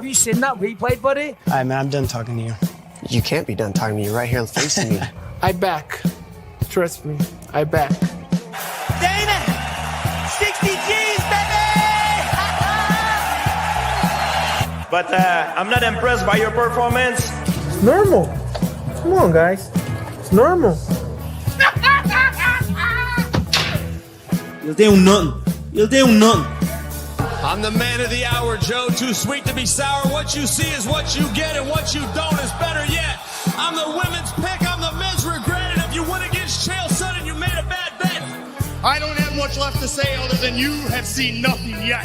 Have you seen that replay, buddy? All right, man, I'm done talking to you. You can't be done talking to me. You're right here facing me. I back. Trust me, I back. Dana! 60 G's, baby! But I'm not impressed by your performance. It's normal. Come on, guys. It's normal. You'll do nothing. You'll do nothing. I'm the man of the hour, Joe. Too sweet to be sour. What you see is what you get, and what you don't is better yet. I'm the women's pick. I'm the men's regret. And if you win against Chael Sonnen, you made a bad bet. I don't have much left to say other than you have seen nothing yet.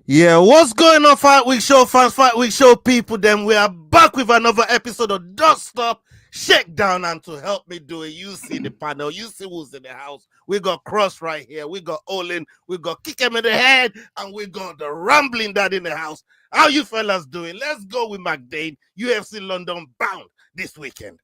Yeah, what's going on, Fight Week Show fans, Fight Week Show people? Then we are back with another episode of Don't Stop, Shakedown, and to help me do it, you see the panel, you see who's in the house. We got Cross right here, we got Olin, we got Kick him in the head, and we got the Rambling Dad in the house. How you fellas doing? Let's go with McDane, UFC London bound this weekend.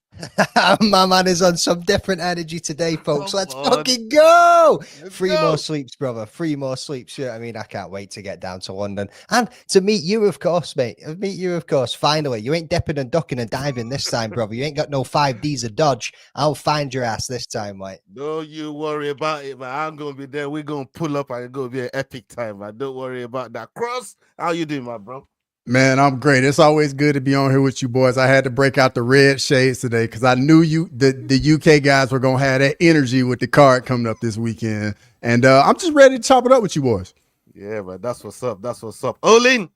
My man is on some different energy today, folks. Let's fucking go. Three more sleeps, brother. 3 more sleeps. Yeah, I mean, I can't wait to get down to London and to meet you, of course, mate. Meet you, of course. Finally, you ain't dipping and ducking and diving this time, brother. You ain't got no 5Ds of dodge. I'll find your ass this time, mate. Don't you worry about it, man. I'm gonna be there. We're gonna pull up and it's gonna be an epic time, man. Don't worry about that. Cross, how you doing, my bro? Man, I'm great. It's always good to be on here with you boys. I had to break out the red shades today because I knew the UK guys were going to have that energy with the card coming up this weekend. And I'm just ready to chop it up with you boys. Yeah, man, that's what's up. That's what's up. Olin.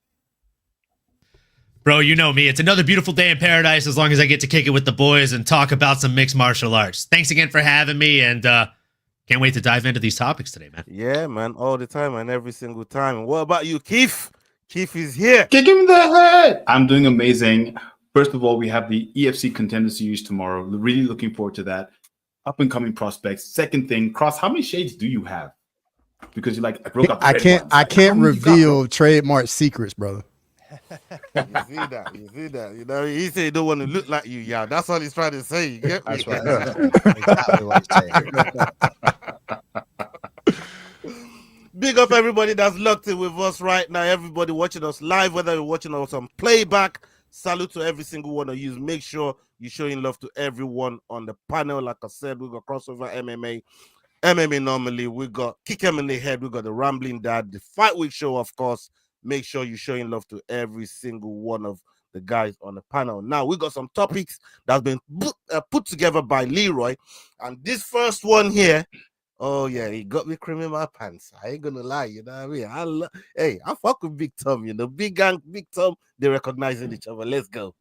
Bro, you know me. It's another beautiful day in paradise as long as I get to kick it with the boys and talk about some mixed martial arts. Thanks again for having me, and can't wait to dive into these topics today, man. Yeah, man, all the time and every single time. And what about you, Keith? Keith is here. Kick him in the head. I'm doing amazing. First of all, we have the EFC Contender Series tomorrow. Really looking forward to that. Up and coming prospects. Second thing, Cross, how many shades do you have? Because you like I broke up. I can't reveal trademark secrets, brother. You see that? You know, he said he don't want to look like you, yeah. That's all he's trying to say. You get me? That's right. Exactly what he's saying. Big up everybody that's locked in with us right now. Everybody watching us live, whether you're watching us on playback. Salute to every single one of you. Make sure you're showing love to everyone on the panel. Like I said, we got crossover MMA. MMA normally. We got Kick him in the head. We got the Rambling Dad. The Fight Week Show, of course. Make sure you're showing love to every single one of the guys on the panel. Now, we got some topics that's been put together by Leroy. And this first one here, oh, yeah, he got me cream in my pants. I ain't gonna lie, you know what I mean? I fuck with Big Tom, you know. Big Gang, Big Tom, they're recognizing each other. Let's go.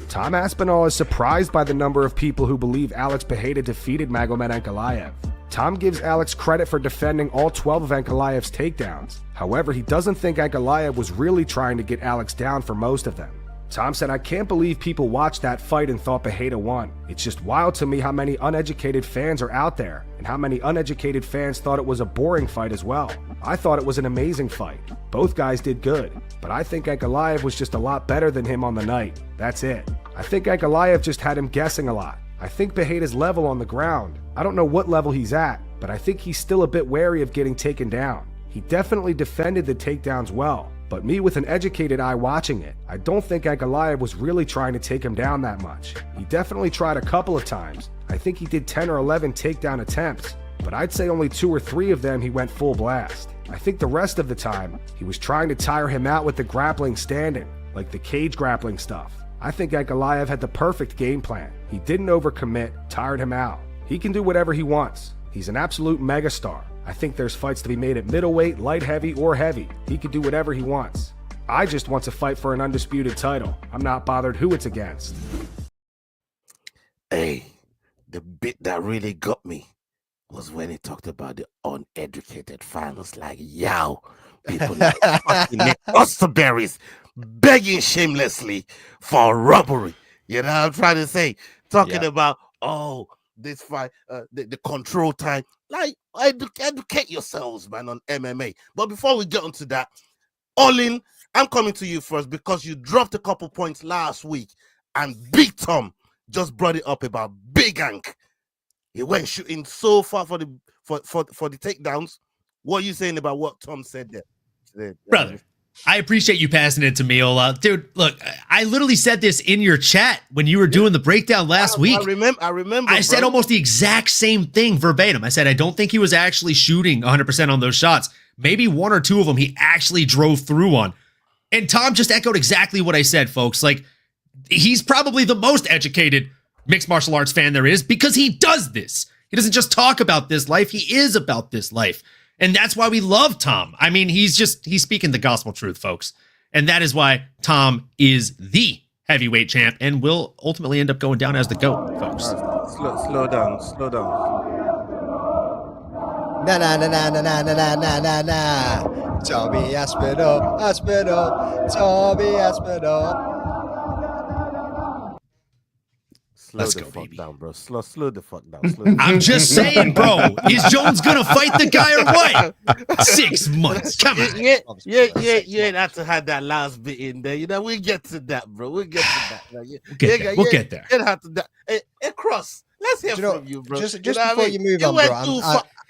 Tom Aspinall is surprised by the number of people who believe Alex Pereira defeated Magomed Ankalaev. Tom gives Alex credit for defending all 12 of Ankalaev's takedowns. However, he doesn't think Ankalaev was really trying to get Alex down for most of them. Tom said, "I can't believe people watched that fight and thought Pereira won. It's just wild to me how many uneducated fans are out there, and how many uneducated fans thought it was a boring fight as well. I thought it was an amazing fight. Both guys did good, but I think Ankalaev was just a lot better than him on the night. That's it. I think Ankalaev just had him guessing a lot. I think Pereira's level on the ground. I don't know what level he's at, but I think he's still a bit wary of getting taken down. He definitely defended the takedowns well. But me with an educated eye watching it, I don't think Ankalaev was really trying to take him down that much. He definitely tried a couple of times. I think he did 10 or 11 takedown attempts, but I'd say only 2 or 3 of them he went full blast. I think the rest of the time, he was trying to tire him out with the grappling standing, like the cage grappling stuff. I think Ankalaev had the perfect game plan. He didn't overcommit, tired him out. He can do whatever he wants. He's an absolute megastar. I think there's fights to be made at middleweight, light heavy, or heavy. He can do whatever he wants. I just want to fight for an undisputed title. I'm not bothered who it's against." Hey, the bit that really got me was when he talked about the uneducated fans. Like, yow, people like fucking Osterberries begging shamelessly for robbery. You know what I'm trying to say? Talking about, oh, this fight, the control time. Like, educate yourselves, man, on MMA. But before we get onto that, Olin, I'm coming to you first because you dropped a couple points last week, and Big Tom just brought it up about Big Ank. He went shooting so far for the takedowns. What are you saying about what Tom said there? Brother, I appreciate you passing it to me, Ola. Dude, look, I literally said this in your chat when you were doing the breakdown last week. I remember. I said almost the exact same thing verbatim. I said, I don't think he was actually shooting 100% on those shots. Maybe one or two of them he actually drove through on. And Tom just echoed exactly what I said, folks. Like, he's probably the most educated mixed martial arts fan there is because he does this. He doesn't just talk about this life. He is about this life. And that's why we love Tom. I mean, he's speaking the gospel truth, folks. And that is why Tom is the heavyweight champ and will ultimately end up going down as the GOAT, folks. Slow down. Nah. Tommy Aspinall. Tommy Aspinall. Slow the fuck down, bro. Slow the fuck down. I'm just saying, bro. Is Jones gonna fight the guy or what? 6 months. Come on. Yeah. You have to have that last bit in there. You know, we'll get to that, bro. We'll get to that. We'll get there. You have to that. Hey, Cross. Let's hear from you, bro. Just before you move on, bro.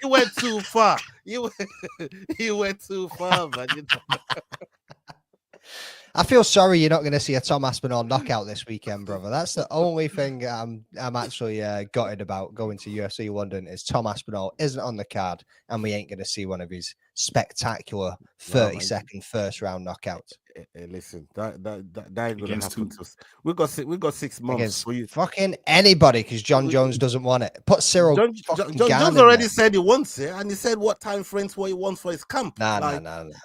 You went too far. You went too far, man. I feel sorry you're not going to see a Tom Aspinall knockout this weekend, brother. That's the only thing I'm actually gutted about going to UFC London is Tom Aspinall isn't on the card, and we ain't going to see one of his spectacular 30-second first-round knockouts. Hey, listen, that ain't going to happen to us. We got 6 months for you. Fucking anybody, because John Jones doesn't want it. Put Cyril. John Jones already said he wants it, and he said what time frames what he wants for his camp. Nah.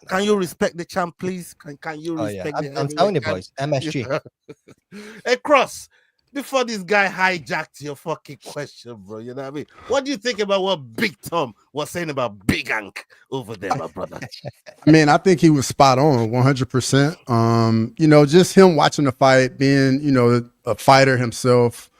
Can you respect the champ, please? Can you respect? I'm telling you, boys, MSG. Hey, Cross. Before this guy hijacked your fucking question, bro, you know what I mean? What do you think about what Big Tom was saying about Big Ank over there, my brother? I mean, I think he was spot on 100%. You know, just him watching the fight, being, you know, a fighter himself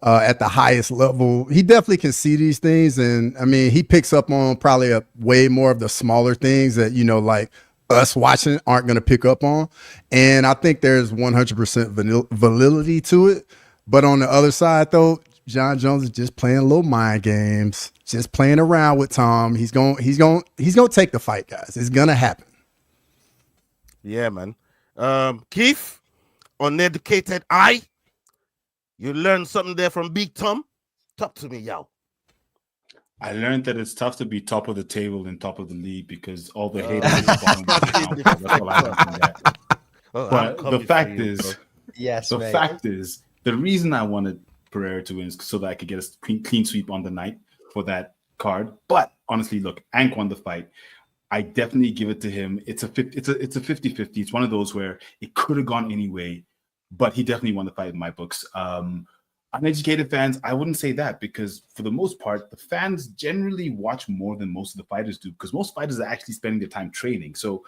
at the highest level, he definitely can see these things. And I mean, he picks up on probably a way more of the smaller things that, you know, like us watching aren't going to pick up on. And I think there's 100% validity to it. But on the other side, though, John Jones is just playing little mind games, just playing around with Tom. He's going to take the fight, guys. It's going to happen. Yeah, man. Keith, uneducated eye, you learned something there from Big Tom? Talk to me, yo. I learned that it's tough to be top of the table and top of the league because all the haters are bottom. That's all I learned from that. But the fact is, the reason I wanted Pereira to win is so that I could get a clean sweep on the night for that card. But honestly, look, Ank won the fight. I definitely give it to him. It's a 50-50. It's one of those where it could have gone any way, but he definitely won the fight in my books. Uneducated fans, I wouldn't say that because for the most part, the fans generally watch more than most of the fighters do because most fighters are actually spending their time training. So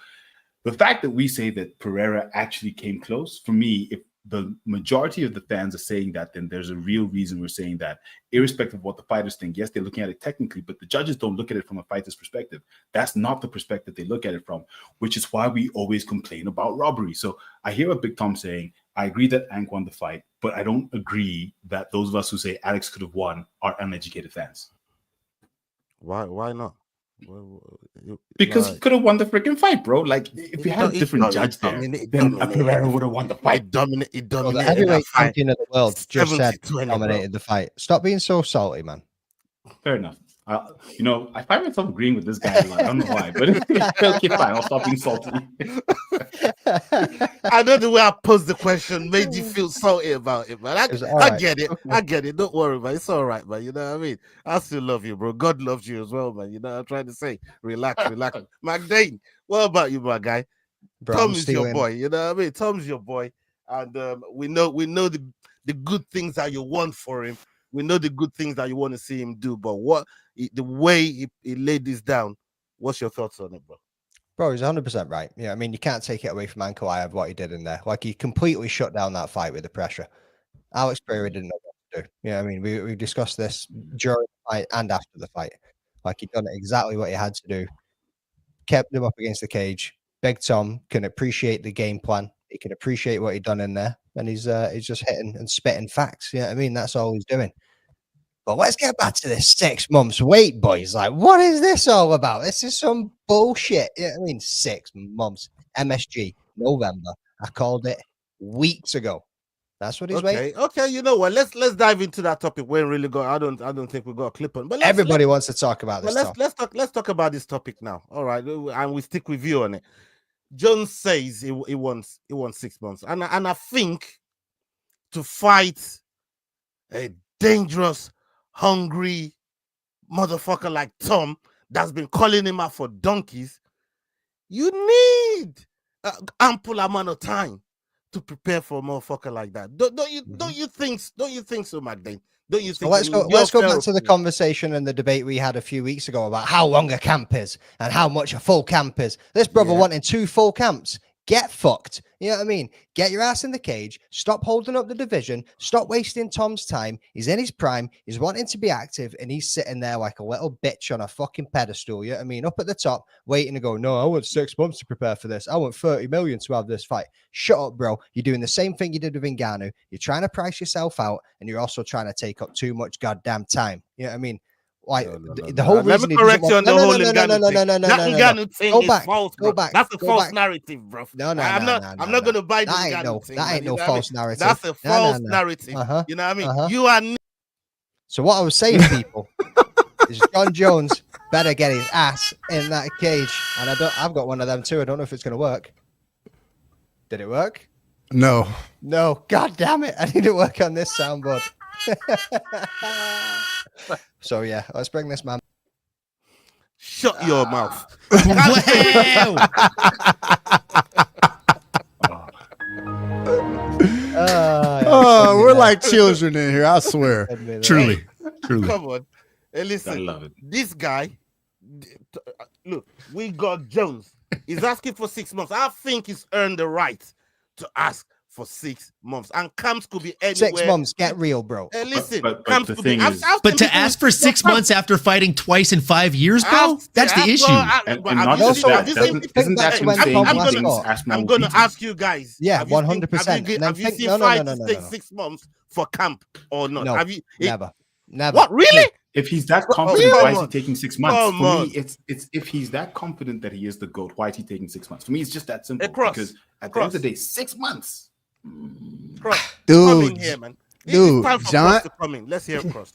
the fact that we say that Pereira actually came close, for me, if the majority of the fans are saying that, then there's a real reason we're saying that, irrespective of what the fighters think. Yes, they're looking at it technically, but the judges don't look at it from a fighter's perspective. That's not the perspective they look at it from, which is why we always complain about robbery. So I hear what Big Tom saying. I agree that Ank won the fight, but I don't agree that those of us who say Alex could have won are uneducated fans. Why not? Because he could have won the freaking fight, bro. Like, if you had a different judge there, then Pereira would have won the fight. He dominated the heavyweight champion of the world just said he 70-20, dominated the fight. Stop being so salty, man. Fair enough. You know, I find myself agreeing with this guy a lot. I don't know why, but okay, fine. I'll stop being salty. I know the way I posed the question made you feel salty about it, man. I get it. I get it. Don't worry, man. It's all right, man. You know what I mean? I still love you, bro. God loves you as well, man. You know what I'm trying to say? Relax. Magdane, what about you, my guy? Bro, Tom is your boy. You know what I mean? Tom's your boy. And we know the good things that you want for him. We know the good things that you want to see him do, but the way he laid this down, what's your thoughts on it, bro? Bro, he's 100% right. Yeah, I mean, you can't take it away from Ankalaev what he did in there. Like, he completely shut down that fight with the pressure. Alex Pereira didn't know what to do. Yeah, I mean, we discussed this during the fight and after the fight. Like, he'd done exactly what he had to do. Kept him up against the cage. Big Tom can appreciate the game plan. He can appreciate what he'd done in there. And he's just hitting and spitting facts. Yeah, I mean, that's all he's doing. But let's get back to this 6 months wait, boys. Like, what is this all about? This is some bullshit. You know what I mean, 6 months. MSG, November. I called it weeks ago. That's what he's waiting. Okay, you know what? Let's dive into that topic. We ain't really got. I don't think we got a clip on. But everybody wants to talk about this. Let's talk about this topic now. All right, and we stick with you on it. Jones says he wants 6 months, and I think to fight a dangerous, hungry motherfucker like Tom that's been calling him out for donkeys, you need ample amount of time to prepare for a motherfucker like that. Don't you think so, Magdane? Don't you think? So let's go back to the conversation and the debate we had a few weeks ago about how long a camp is and how much a full camp is. This brother wanting 2 full camps. Get fucked. You know what I mean? Get your ass in the cage. Stop holding up the division. Stop wasting Tom's time. He's in his prime. He's wanting to be active, and he's sitting there like a little bitch on a fucking pedestal. You know what I mean? Up at the top, waiting to go, no, I want 6 months to prepare for this. I want 30 million to have this fight. Shut up, bro. You're doing the same thing you did with Ngannou. You're trying to price yourself out, and you're also trying to take up too much goddamn time. You know what I mean? Like the whole reason. Let me correct you on the whole Ngannou thing. Go is back. false, Go back. That's a Go false back. narrative, bro. I'm not gonna buy this Ngannou thing. That ain't no false narrative. That's a false narrative. You know what I mean? You are. So what I was saying, people, is John Jones better get his ass in that cage, and I've got one of them too. I don't know if it's gonna work. Did it work? No. God damn it! I need to work on this soundboard. So yeah, let's bring this man. Shut your mouth. We're like children in here, I swear. Truly. Come on. Hey, listen, I love it. This guy, look, we got Jones. He's asking for 6 months. I think he's earned the right to ask for 6 months, and camps could be anywhere. 6 months, get real, bro. Listen, but camps the could thing be. is, But to ask for 6 months after fighting twice in 5 years, bro, that's the issue. And not just that, isn't that insane? I'm going to ask you guys. Yeah, 100%. Have you seen fights take 6 months for camp or not? No, Have you? Never. What, really? If he's that confident, why is he taking 6 months? Come For on. me, it's if he's that confident that he is the GOAT, why is he taking 6 months? For me, it's just that simple. Because at the end of the day, 6 months. Dude, here, man. Dude, it's time for John, Cross to come in. Let's hear Cross.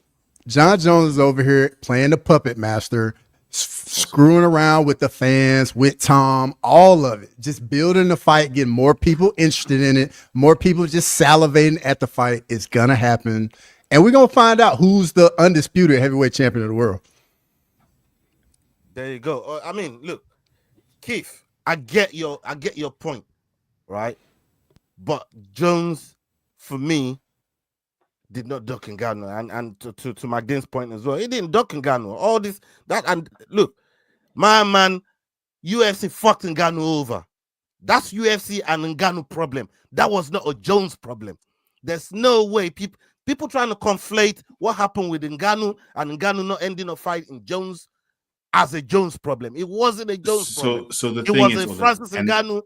John Jones is over here playing the puppet master, screwing around with the fans, with Tom, all of it. Just building the fight, getting more people interested in it, more people just salivating at the fight. It's going to happen. And we're going to find out who's the undisputed heavyweight champion of the world. There you go. I mean, look, Keith, I get your point, right? But Jones, for me, did not duck Ngannou, and to Magdane's point as well, he didn't duck Ngannou. All this, that, and look, my man, UFC fucked Ngannou over. That's UFC and Ngannou problem. That was not a Jones problem. There's no way people trying to conflate what happened with Ngannou and Ngannou not ending a fight in Jones as a Jones problem. It wasn't a Jones problem. So the it thing was is, a Francis Ngannou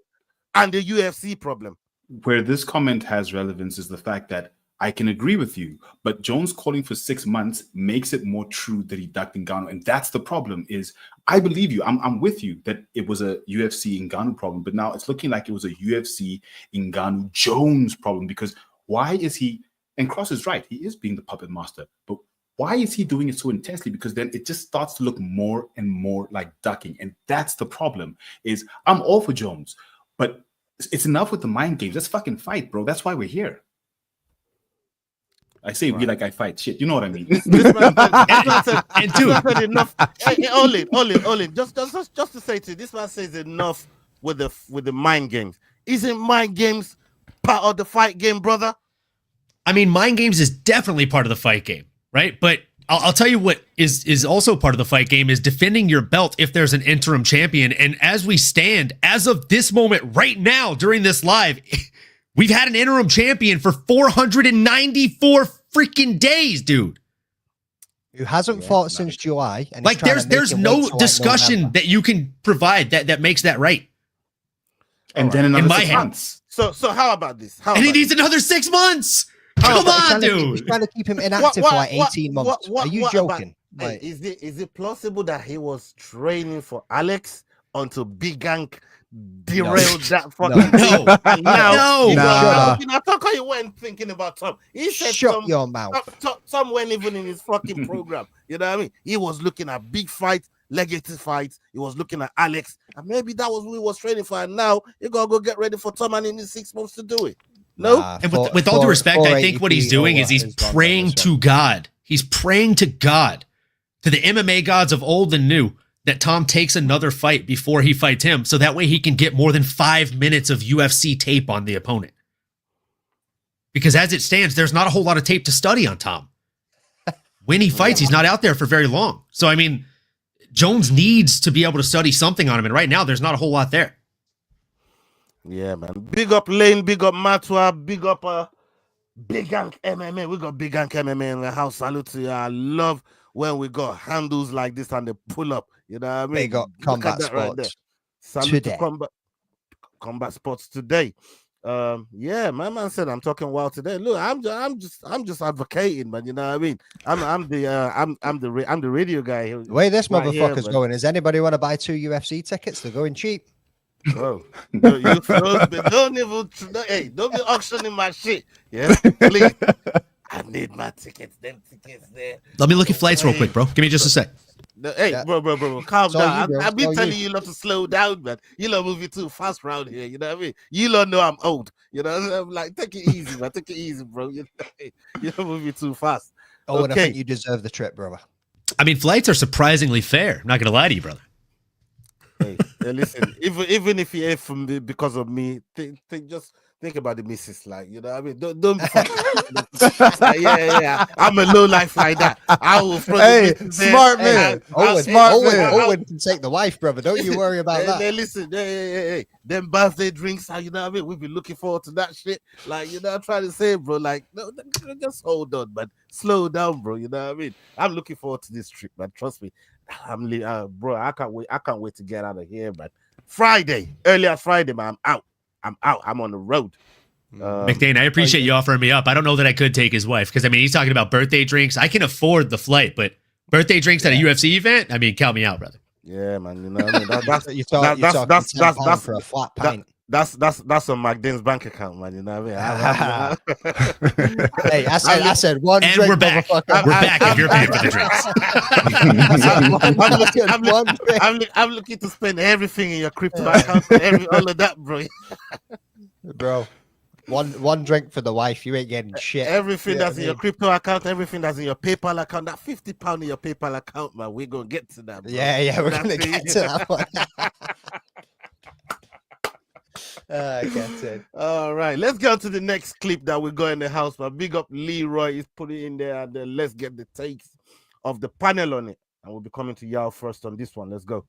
and the UFC problem. Where this comment has relevance is the fact that I can agree with you, but Jones calling for 6 months makes it more true that he ducked Ngannou, and that's the problem. Is I believe you, I'm with you that it was a UFC Ngannou problem, but now it's looking like it was a UFC Ngannou Jones problem, because why is he? And Cross is right, he is being the puppet master, but why is he doing it so intensely? Because then it just starts to look more and more like ducking, and that's the problem. Is I'm all for Jones, but it's enough with the mind games. Let's fucking fight, bro. That's why we're here. I say we like I fight shit. You know what I mean? And dude, enough. Hold it. Just to say to you, this man says enough with the mind games. Isn't mind games part of the fight game, brother? I mean, mind games is definitely part of the fight game, right? But I'll tell you what is also part of the fight game is defending your belt if there's an interim champion. And as we stand, as of this moment right now during this live, we've had an interim champion for 494 freaking days, dude. Who hasn't fought since July. And like there's no discussion that you can provide that makes that right. And then another 6 months. So how about this? And he needs another 6 months. Come on, He's dude. trying to keep him inactive for like 18 months. Are you joking? Hey, is it plausible that he was training for Alex until Big Gank derailed that fucking thing? And now, I thought you weren't thinking about Tom. He said Shut your mouth. Tom weren't even in his fucking program. You know what I mean? He was looking at big fights, legacy fights. He was looking at Alex, and maybe that was what he was training for. And now you gotta go get ready for Tom, and he needs 6 months to do it. No, and with all due respect, I think what he's doing is he's praying to God. He's praying to God, to the MMA gods of old and new, that Tom takes another fight before he fights him, so that way he can get more than 5 minutes of UFC tape on the opponent. Because as it stands, there's not a whole lot of tape to study on Tom. When he fights, he's not out there for very long. So, I mean, Jones needs to be able to study something on him, and right now, there's not a whole lot there. Yeah, man. Big up Lane, big up Matwa, big up Big Gank MMA. We got Big Gank MMA in the house. Salute to you. I love when we got handles like this and they pull up. You know what I mean? They got Combat Sports right there. Salute today. to Combat Sports today. Yeah, my man said I'm talking wild today. Look, I'm just advocating, man. You know what I mean? I'm the radio guy. The way this right motherfucker's here, going is anybody want to buy 2 UFC tickets? They're going cheap. Bro, don't be auctioning my shit. Yeah, please. I need my tickets. Them tickets there. Let me look at flights real quick, bro. Give me just a sec. Hey, bro, calm down. I've been telling you not to slow down, man. You lot moving too fast around here. You know what I mean? You lot know I'm old. You know, I'm like, take it easy, man. Take it easy, bro. You're moving too fast. Oh, and I think you deserve the trip, brother. I mean, flights are surprisingly fair. I'm not going to lie to you, brother. Hey, listen, even if you ate from me because of me, just think about the missus, like, you know what I mean? Don't be yeah. I'm a low life like that. I will smart man. Owen can take the wife, brother. Don't you worry about that. Listen, hey, them birthday drinks, you know what I mean? We've been looking forward to that shit. Like, you know, I'm trying to say, bro, like, no, just hold on, but slow down, bro. You know what I mean? I'm looking forward to this trip, man. Trust me. Bro, I can't wait to get out of here, man. Earlier Friday, man. I'm out. I'm on the road. McDane, I appreciate you offering me up. I don't know that I could take his wife because, I mean, he's talking about birthday drinks. I can afford the flight, but birthday drinks at a UFC event, I mean, count me out, brother. Yeah, man. You know what I mean? That's for a flat pint. That's on McDane's bank account, man. You know what I mean? Hey, I said one and drink. We're back. We're back if you're paying for the drinks. I'm looking to spend everything in your crypto account, all of that, bro. Bro, one drink for the wife. You ain't getting shit. Everything that's in your crypto account, everything that's in your PayPal account, that £50 in your PayPal account, man. We're gonna get to that, bro. Yeah, we're gonna get to that one. Get it. All right, let's go to the next clip that we got in the house. But big up Leroy, he's put it in there, and then let's get the takes of the panel on it. And we'll be coming to y'all first on this one. Let's go.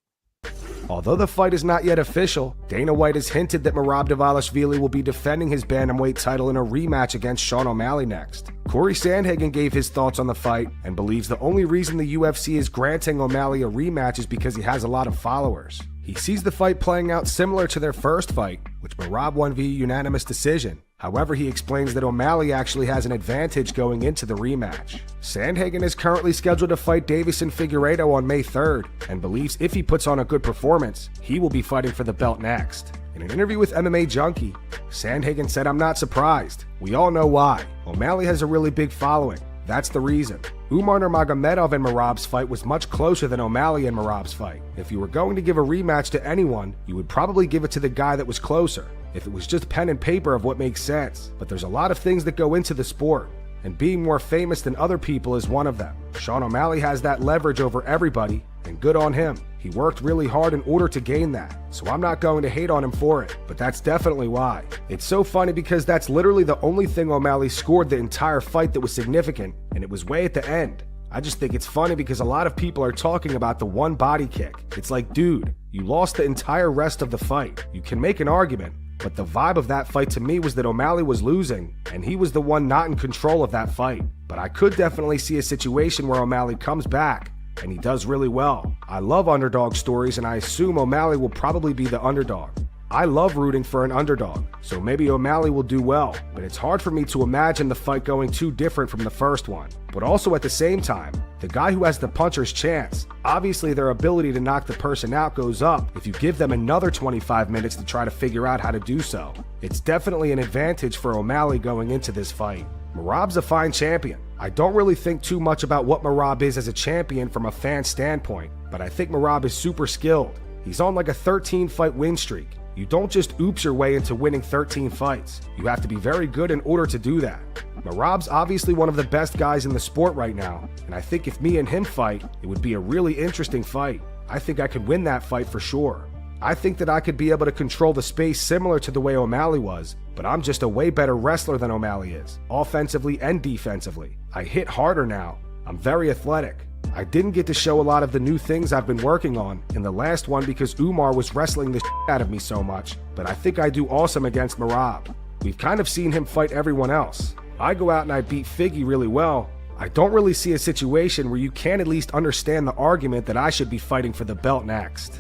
Although the fight is not yet official, Dana White has hinted that Merab Dvalishvili will be defending his bantamweight title in a rematch against Sean O'Malley next. Corey Sandhagen gave his thoughts on the fight and believes the only reason the UFC is granting O'Malley a rematch is because he has a lot of followers. He sees the fight playing out similar to their first fight, which Merab won via unanimous decision. However, he explains that O'Malley actually has an advantage going into the rematch. Sandhagen is currently scheduled to fight Davison Figueiredo on May 3rd, and believes if he puts on a good performance, he will be fighting for the belt next. In an interview with MMA Junkie, Sandhagen said, "I'm not surprised. We all know why. O'Malley has a really big following. That's the reason. Umar Nurmagomedov and Merab's fight was much closer than O'Malley and Merab's fight. If you were going to give a rematch to anyone, you would probably give it to the guy that was closer, if it was just pen and paper of what makes sense. But there's a lot of things that go into the sport, and being more famous than other people is one of them. Sean O'Malley has that leverage over everybody, and good on him. He worked really hard in order to gain that, so I'm not going to hate on him for it, but that's definitely why. It's so funny because that's literally the only thing O'Malley scored the entire fight that was significant, and it was way at the end. I just think it's funny because a lot of people are talking about the one body kick. It's like, dude, you lost the entire rest of the fight. You can make an argument, but the vibe of that fight to me was that O'Malley was losing, and he was the one not in control of that fight. But I could definitely see a situation where O'Malley comes back, and he does really well. I love underdog stories, and I assume O'Malley will probably be the underdog. I love rooting for an underdog, so maybe O'Malley will do well, but it's hard for me to imagine the fight going too different from the first one. But also at the same time, the guy who has the puncher's chance, obviously their ability to knock the person out goes up if you give them another 25 minutes to try to figure out how to do so. It's definitely an advantage for O'Malley going into this fight. Merab's a fine champion. I don't really think too much about what Merab is as a champion from a fan standpoint, but I think Merab is super skilled. He's on like a 13-fight win streak. You don't just oops your way into winning 13 fights. You have to be very good in order to do that. Merab's obviously one of the best guys in the sport right now, and I think if me and him fight, it would be a really interesting fight. I think I could win that fight for sure. I think that I could be able to control the space similar to the way O'Malley was, but I'm just a way better wrestler than O'Malley is, offensively and defensively. I hit harder now. I'm very athletic. I didn't get to show a lot of the new things I've been working on in the last one because Umar was wrestling the shit out of me so much, but I think I do awesome against Merab. We've kind of seen him fight everyone else. I go out and I beat Figgy really well. I don't really see a situation where you can't at least understand the argument that I should be fighting for the belt next.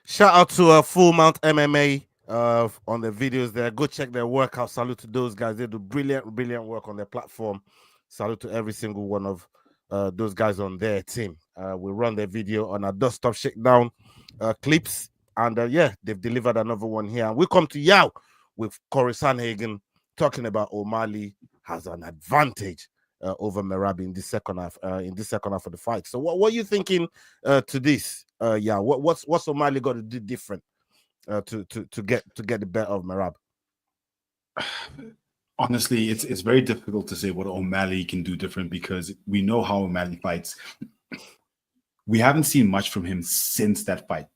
Shout out to Full Mount MMA on the videos there. Go check their workout. Salute to those guys. They do brilliant work on their platform. Salute to every single one of those guys on their team. We run their video on our Dust Stop Shakedown clips. And yeah, they've delivered another one here. And we come to Yao with Corey Sandhagen talking about O'Malley has an advantage over Merab in this second half of the fight. So what are you thinking to this? Yeah, what's O'Malley got to do different to get the better of Merab? Honestly, it's very difficult to say what O'Malley can do different because we know how O'Malley fights. We haven't seen much from him since that fight.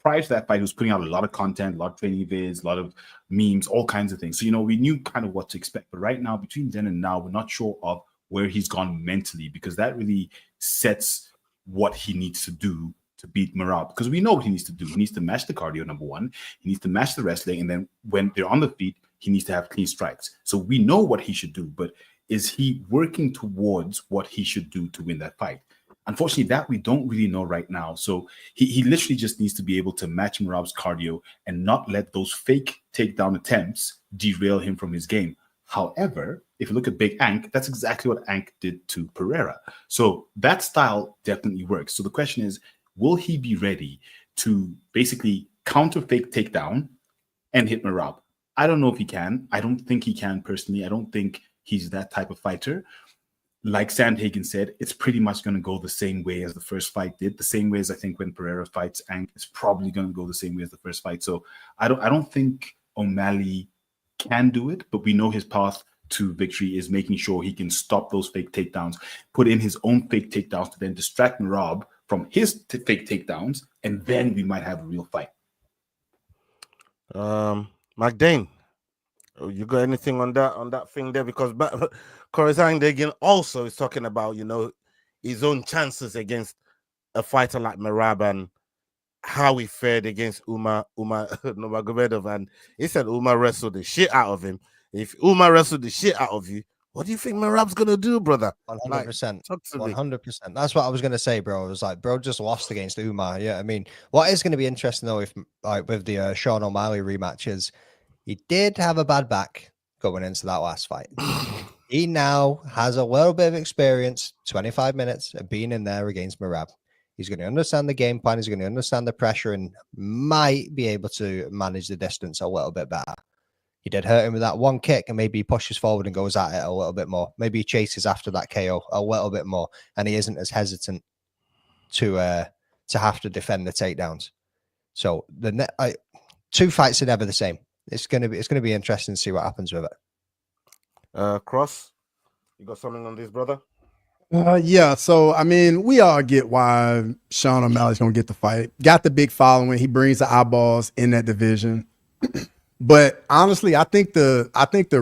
Prior to that fight, he was putting out a lot of content, a lot of training vids, a lot of memes, all kinds of things. So, we knew kind of what to expect. But right now, between then and now, we're not sure of where he's gone mentally because that really sets what he needs to do to beat Merab. Because we know what he needs to do. He needs to match the cardio, number one. He needs to match the wrestling. And then when they're on the feet, he needs to have clean strikes. So we know what he should do. But is he working towards what he should do to win that fight? Unfortunately, that we don't really know right now. So he literally just needs to be able to match Merab's cardio and not let those fake takedown attempts derail him from his game. However, if you look at Big Ank, that's exactly what Ank did to Pereira. So that style definitely works. So the question is, will he be ready to basically counter fake takedown and hit Merab? I don't know if he can. I don't think he can personally. I don't think he's that type of fighter. Like Sandhagen said, it's pretty much going to go the same way as the first fight did. The same way as I think when Pereira fights Ank, it's probably going to go the same way as the first fight. So I don't think O'Malley can do it, but we know his path to victory is making sure he can stop those fake takedowns, put in his own fake takedowns to then distract Merab from his fake takedowns, and then we might have a real fight. McDane, you got anything on that thing there? Because Corey Sandhagen also is talking about his own chances against a fighter like Merab and how he fared against Umar Nurmagomedov, and he said Umar wrestled the shit out of him. If Umar wrestled the shit out of you, what do you think Merab's gonna do, brother? 100%, 100%. That's what I was gonna say, bro. I was like, bro just lost against Umar. Yeah, I mean, what is gonna be interesting though, if like with the Sean O'Malley rematch, is he did have a bad back going into that last fight. He now has a little bit of experience, 25 minutes of being in there against Merab. He's going to understand the game plan. He's going to understand the pressure and might be able to manage the distance a little bit better. He did hurt him with that one kick, and maybe he pushes forward and goes at it a little bit more. Maybe he chases after that KO a little bit more, and he isn't as hesitant to have to defend the takedowns. So two fights are never the same. It's going to be interesting to see what happens with it. Cross, you got something on this, brother? Yeah, so I mean, we all get why Sean O'Malley's gonna get the fight. Got the big following. He brings the eyeballs in that division. But honestly, I think the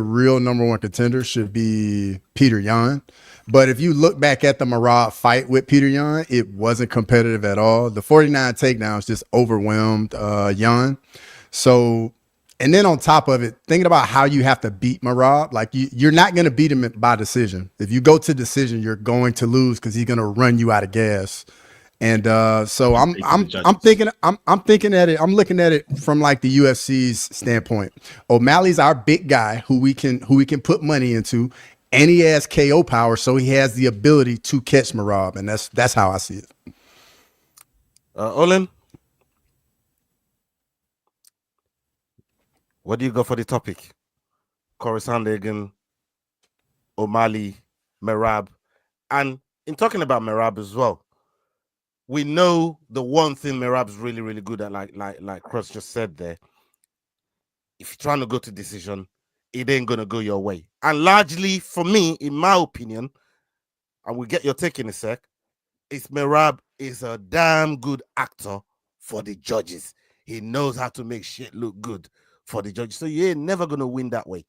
real number one contender should be Peter Yan. But if you look back at the Merab fight with Peter Yan, it wasn't competitive at all. The 49 takedowns just overwhelmed Yan. So, and then on top of it, thinking about how you have to beat Merab, like you're not going to beat him by decision. If you go to decision, you're going to lose because he's going to run you out of gas. And so I'm thinking at it. I'm looking at it from like the UFC's standpoint. O'Malley's our big guy who we can put money into, and he has KO power, so he has the ability to catch Merab, and that's how I see it. Olin, what do you got for the topic? Corey Sandhagen, O'Malley, Merab, and in talking about Merab as well, we know the one thing Merab's really, really good at, like Cross just said there. If you're trying to go to decision, it ain't gonna go your way. And largely, for me, in my opinion, and we'll get your take in a sec, is Merab is a damn good actor for the judges. He knows how to make shit look good for the judges. So you ain't never gonna win that way,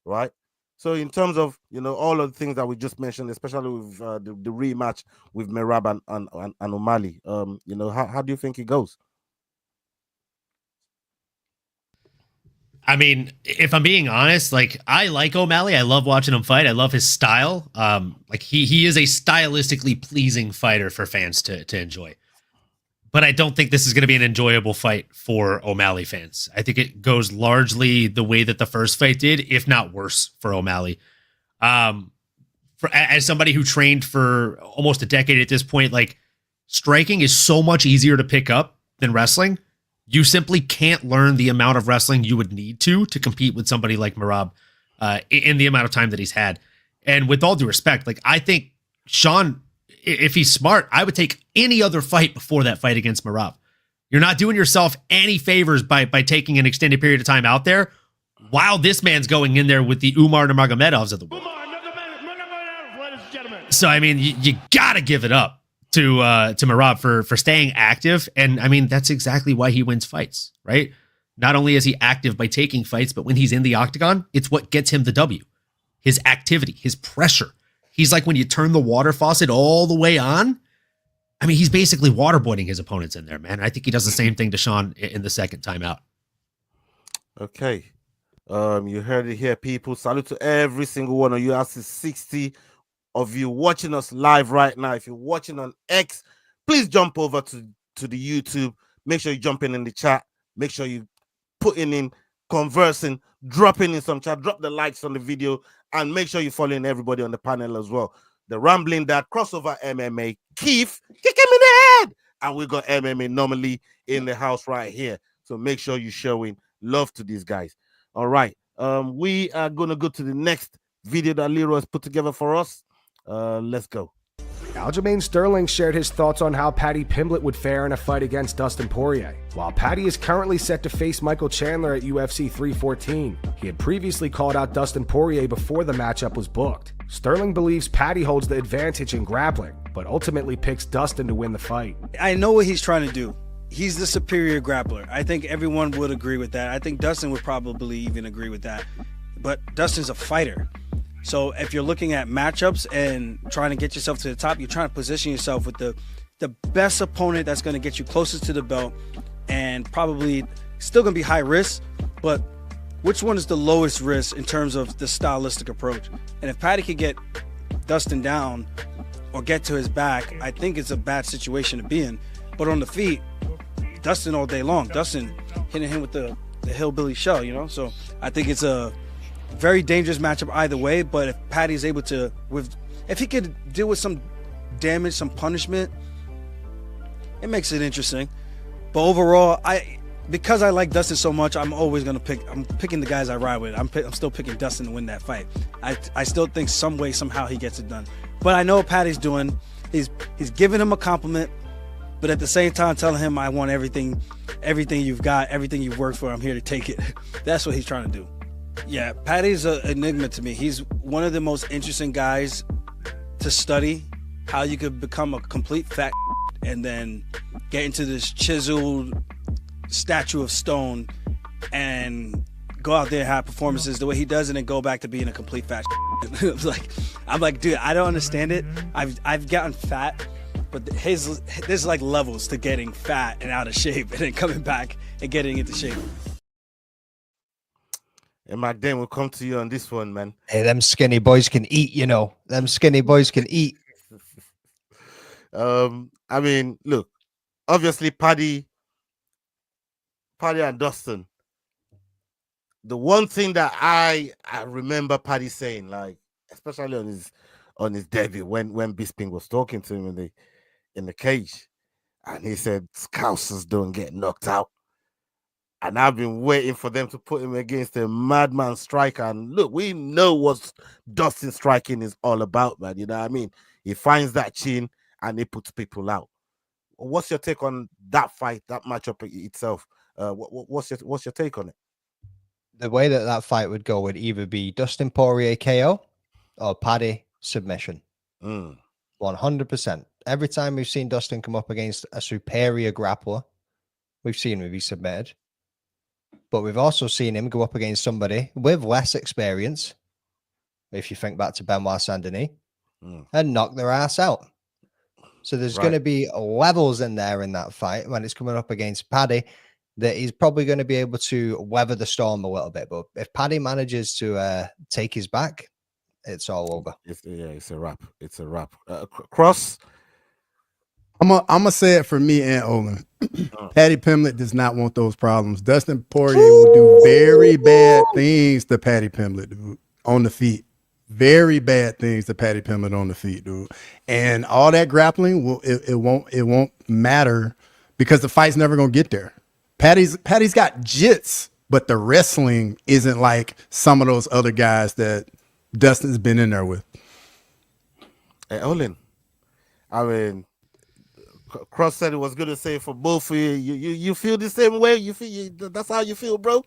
right? So in terms of, all of the things that we just mentioned, especially with the rematch with Merab and O'Malley, how do you think it goes? I mean, if I'm being honest, like I like O'Malley. I love watching him fight. I love his style. Like he is a stylistically pleasing fighter for fans to enjoy. But I don't think this is going to be an enjoyable fight for O'Malley fans. I think it goes largely the way that the first fight did, if not worse, for O'Malley. As somebody who trained for almost a decade at this point, like striking is so much easier to pick up than wrestling. You simply can't learn the amount of wrestling you would need to compete with somebody like Merab in the amount of time that he's had. And with all due respect, like I think Sean, if he's smart, I would take any other fight before that fight against Merab. You're not doing yourself any favors by taking an extended period of time out there while this man's going in there with the Umar Nurmagomedovs of the world. So, I mean, you got to give it up to Merab for staying active. And, I mean, that's exactly why he wins fights, right? Not only is he active by taking fights, but when he's in the octagon, it's what gets him the W. His activity, his pressure. He's like when you turn the water faucet all the way on. I mean, he's basically waterboarding his opponents in there, man. I think he does the same thing to Sean in the second time out. Okay. You heard it here, people. Salute to every single one of you. That's 60 of you watching us live right now. If you're watching on X, please jump over to the YouTube. Make sure you jump in the chat. Make sure you putting in, conversing, dropping in some chat. Drop the likes on the video. And make sure you're following everybody on the panel as well. The Rambling Dad, Crossover MMA, Keith, kick him in the head. And we got MMA normally in the house right here. So make sure you're showing love to these guys. All right. We are going to go to the next video that Leroy has put together for us. Let's go. Aljamain Sterling shared his thoughts on how Paddy Pimblett would fare in a fight against Dustin Poirier. While Paddy is currently set to face Michael Chandler at UFC 314, he had previously called out Dustin Poirier before the matchup was booked. Sterling believes Paddy holds the advantage in grappling, but ultimately picks Dustin to win the fight. I know what he's trying to do. He's the superior grappler. I think everyone would agree with that. I think Dustin would probably even agree with that. But Dustin's a fighter. So if you're looking at matchups and trying to get yourself to the top, you're trying to position yourself with the best opponent that's going to get you closest to the belt, and probably still going to be high risk, but which one is the lowest risk in terms of the stylistic approach? And if Paddy could get Dustin down or get to his back, I think it's a bad situation to be in. But on the feet, Dustin all day long. Dustin hitting him with the hillbilly shell, So I think it's a very dangerous matchup either way, but if Paddy's able to, if he could deal with some damage, some punishment, it makes it interesting. But overall, because I like Dustin so much, I'm picking the guys I ride with. I'm still picking Dustin to win that fight. I still think some way, somehow he gets it done. But I know what Paddy's doing. He's giving him a compliment, but at the same time telling him, I want everything you've got, everything you've worked for, I'm here to take it. That's what he's trying to do. Yeah, Paddy's an enigma to me. He's one of the most interesting guys to study, how you could become a complete fat and then get into this chiseled statue of stone and go out there and have performances the way he does and then go back to being a complete fat I'm like, dude, I don't understand it. I've gotten fat, but there's like levels to getting fat and out of shape and then coming back and getting into shape. And Magdane, we'll come to you on this one, man. Hey, them skinny boys can eat, Them skinny boys can eat. I mean, look, obviously Paddy and Dustin. The one thing that I remember Paddy saying, like, especially on his debut, when Bisping was talking to him in the cage, and he said, "Scousers don't get knocked out." And I've been waiting for them to put him against a madman striker. And look, we know what Dustin striking is all about, man. You know what I mean? He finds that chin and he puts people out. What's your take on that fight, that matchup itself? What's your take on it? The way that fight would go would either be Dustin Poirier KO or Paddy submission. 100%. Every time we've seen Dustin come up against a superior grappler, we've seen him be submitted. But we've also seen him go up against somebody with less experience, if you think back to Benoit Saint-Denis, and knock their ass out. So there's going to be levels in there in that fight when it's coming up against Paddy that he's probably going to be able to weather the storm a little bit. But if Paddy manages to take his back, it's all over. It's a wrap. It's a wrap. Cross. I'm gonna say it for me and Olin. Paddy Pimblett does not want those problems. Dustin Poirier will do very bad things to Paddy Pimblett, dude, on the feet. Very bad things to Paddy Pimblett on the feet, dude. And all that grappling it won't matter because the fight's never gonna get there. Paddy's got jits, but the wrestling isn't like some of those other guys that Dustin's been in there with. Hey, Olin, I mean, Cross said it was good to say for both of you. You feel the same way? You feel that's how you feel, bro?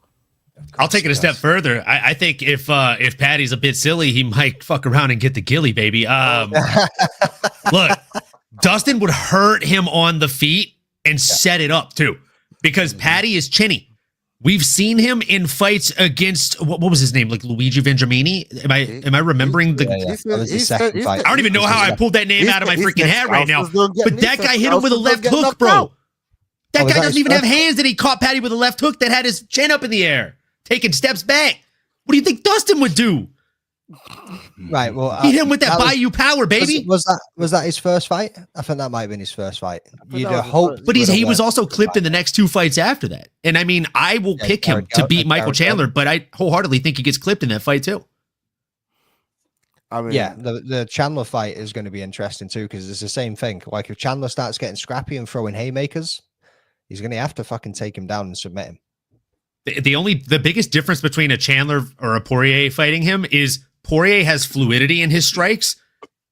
I'll take it a step further. I think if Paddy's a bit silly, he might fuck around and get the gilly, baby. Look, Dustin would hurt him on the feet and set it up too, because Paddy is chinny. We've seen him in fights against what was his name, like Luigi Vendramini. Am I remembering the? I don't even know how I pulled that name out of my freaking head right now. But that guy hit him with a left hook, bro. That guy doesn't even have hands, and he caught Paddy with a left hook that had his chin up in the air, taking steps back. What do you think Dustin would do? Right. Well, hit him with that Bayou power, baby. Was that his first fight? I think that might have been his first fight. You'd hope, but he was also clipped in the next two fights after that. And I mean, I will pick him to beat Michael Chandler, but I wholeheartedly think he gets clipped in that fight too. I mean, yeah, the Chandler fight is going to be interesting too, because it's the same thing. Like if Chandler starts getting scrappy and throwing haymakers, he's going to have to fucking take him down and submit him. The biggest difference between a Chandler or a Poirier fighting him is Poirier has fluidity in his strikes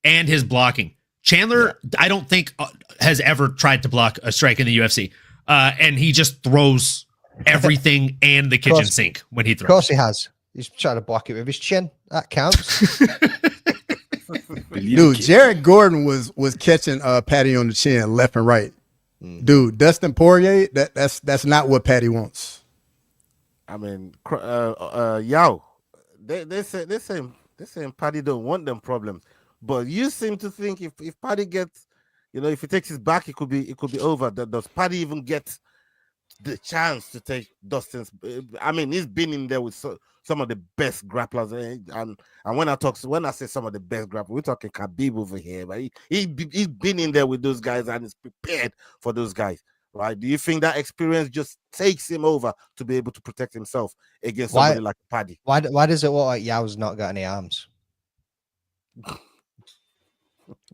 and his blocking. Chandler, I don't think has ever tried to block a strike in the UFC. And he just throws everything and the kitchen sink when he throws. Of course he has. He's trying to block it with his chin. That counts. Dude, Jared Gordon was catching Paddy on the chin left and right. Dude, Dustin Poirier, that's not what Paddy wants. I mean, Yao, they saying Paddy don't want them problems, but you seem to think if Paddy gets, if he takes his back, it could be over. Does Paddy even get the chance to take Dustin's? I mean, he's been in there with some of the best grapplers, and when I say some of the best grapplers, we're talking Khabib over here, but he's been in there with those guys and is prepared for those guys. Right? Do you think that experience just takes him over to be able to protect himself against somebody like Paddy? Why does it look like Yao's not got any arms?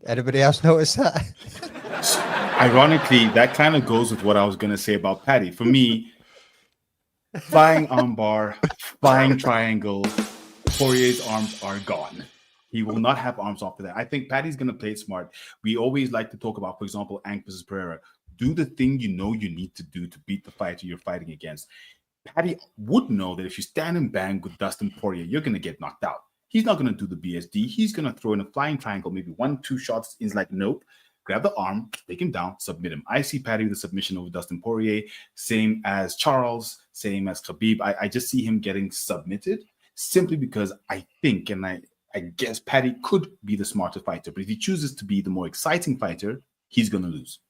Anybody else notice that? Ironically, that kind of goes with what I was going to say about Paddy. For me, flying armbar, flying triangle, Poirier's arms are gone. He will not have arms after that. I think Paddy's going to play it smart. We always like to talk about, for example, Ank versus Pereira. Do the thing you know you need to do to beat the fighter you're fighting against. Paddy would know that if you stand and bang with Dustin Poirier, you're going to get knocked out. He's not going to do the BSD. He's going to throw in a flying triangle, maybe 1-2 shots. He's like, nope. Grab the arm, take him down, submit him. I see Paddy with a submission over Dustin Poirier, same as Charles, same as Khabib. I just see him getting submitted simply because I think, and I guess Paddy could be the smarter fighter, but if he chooses to be the more exciting fighter, he's going to lose.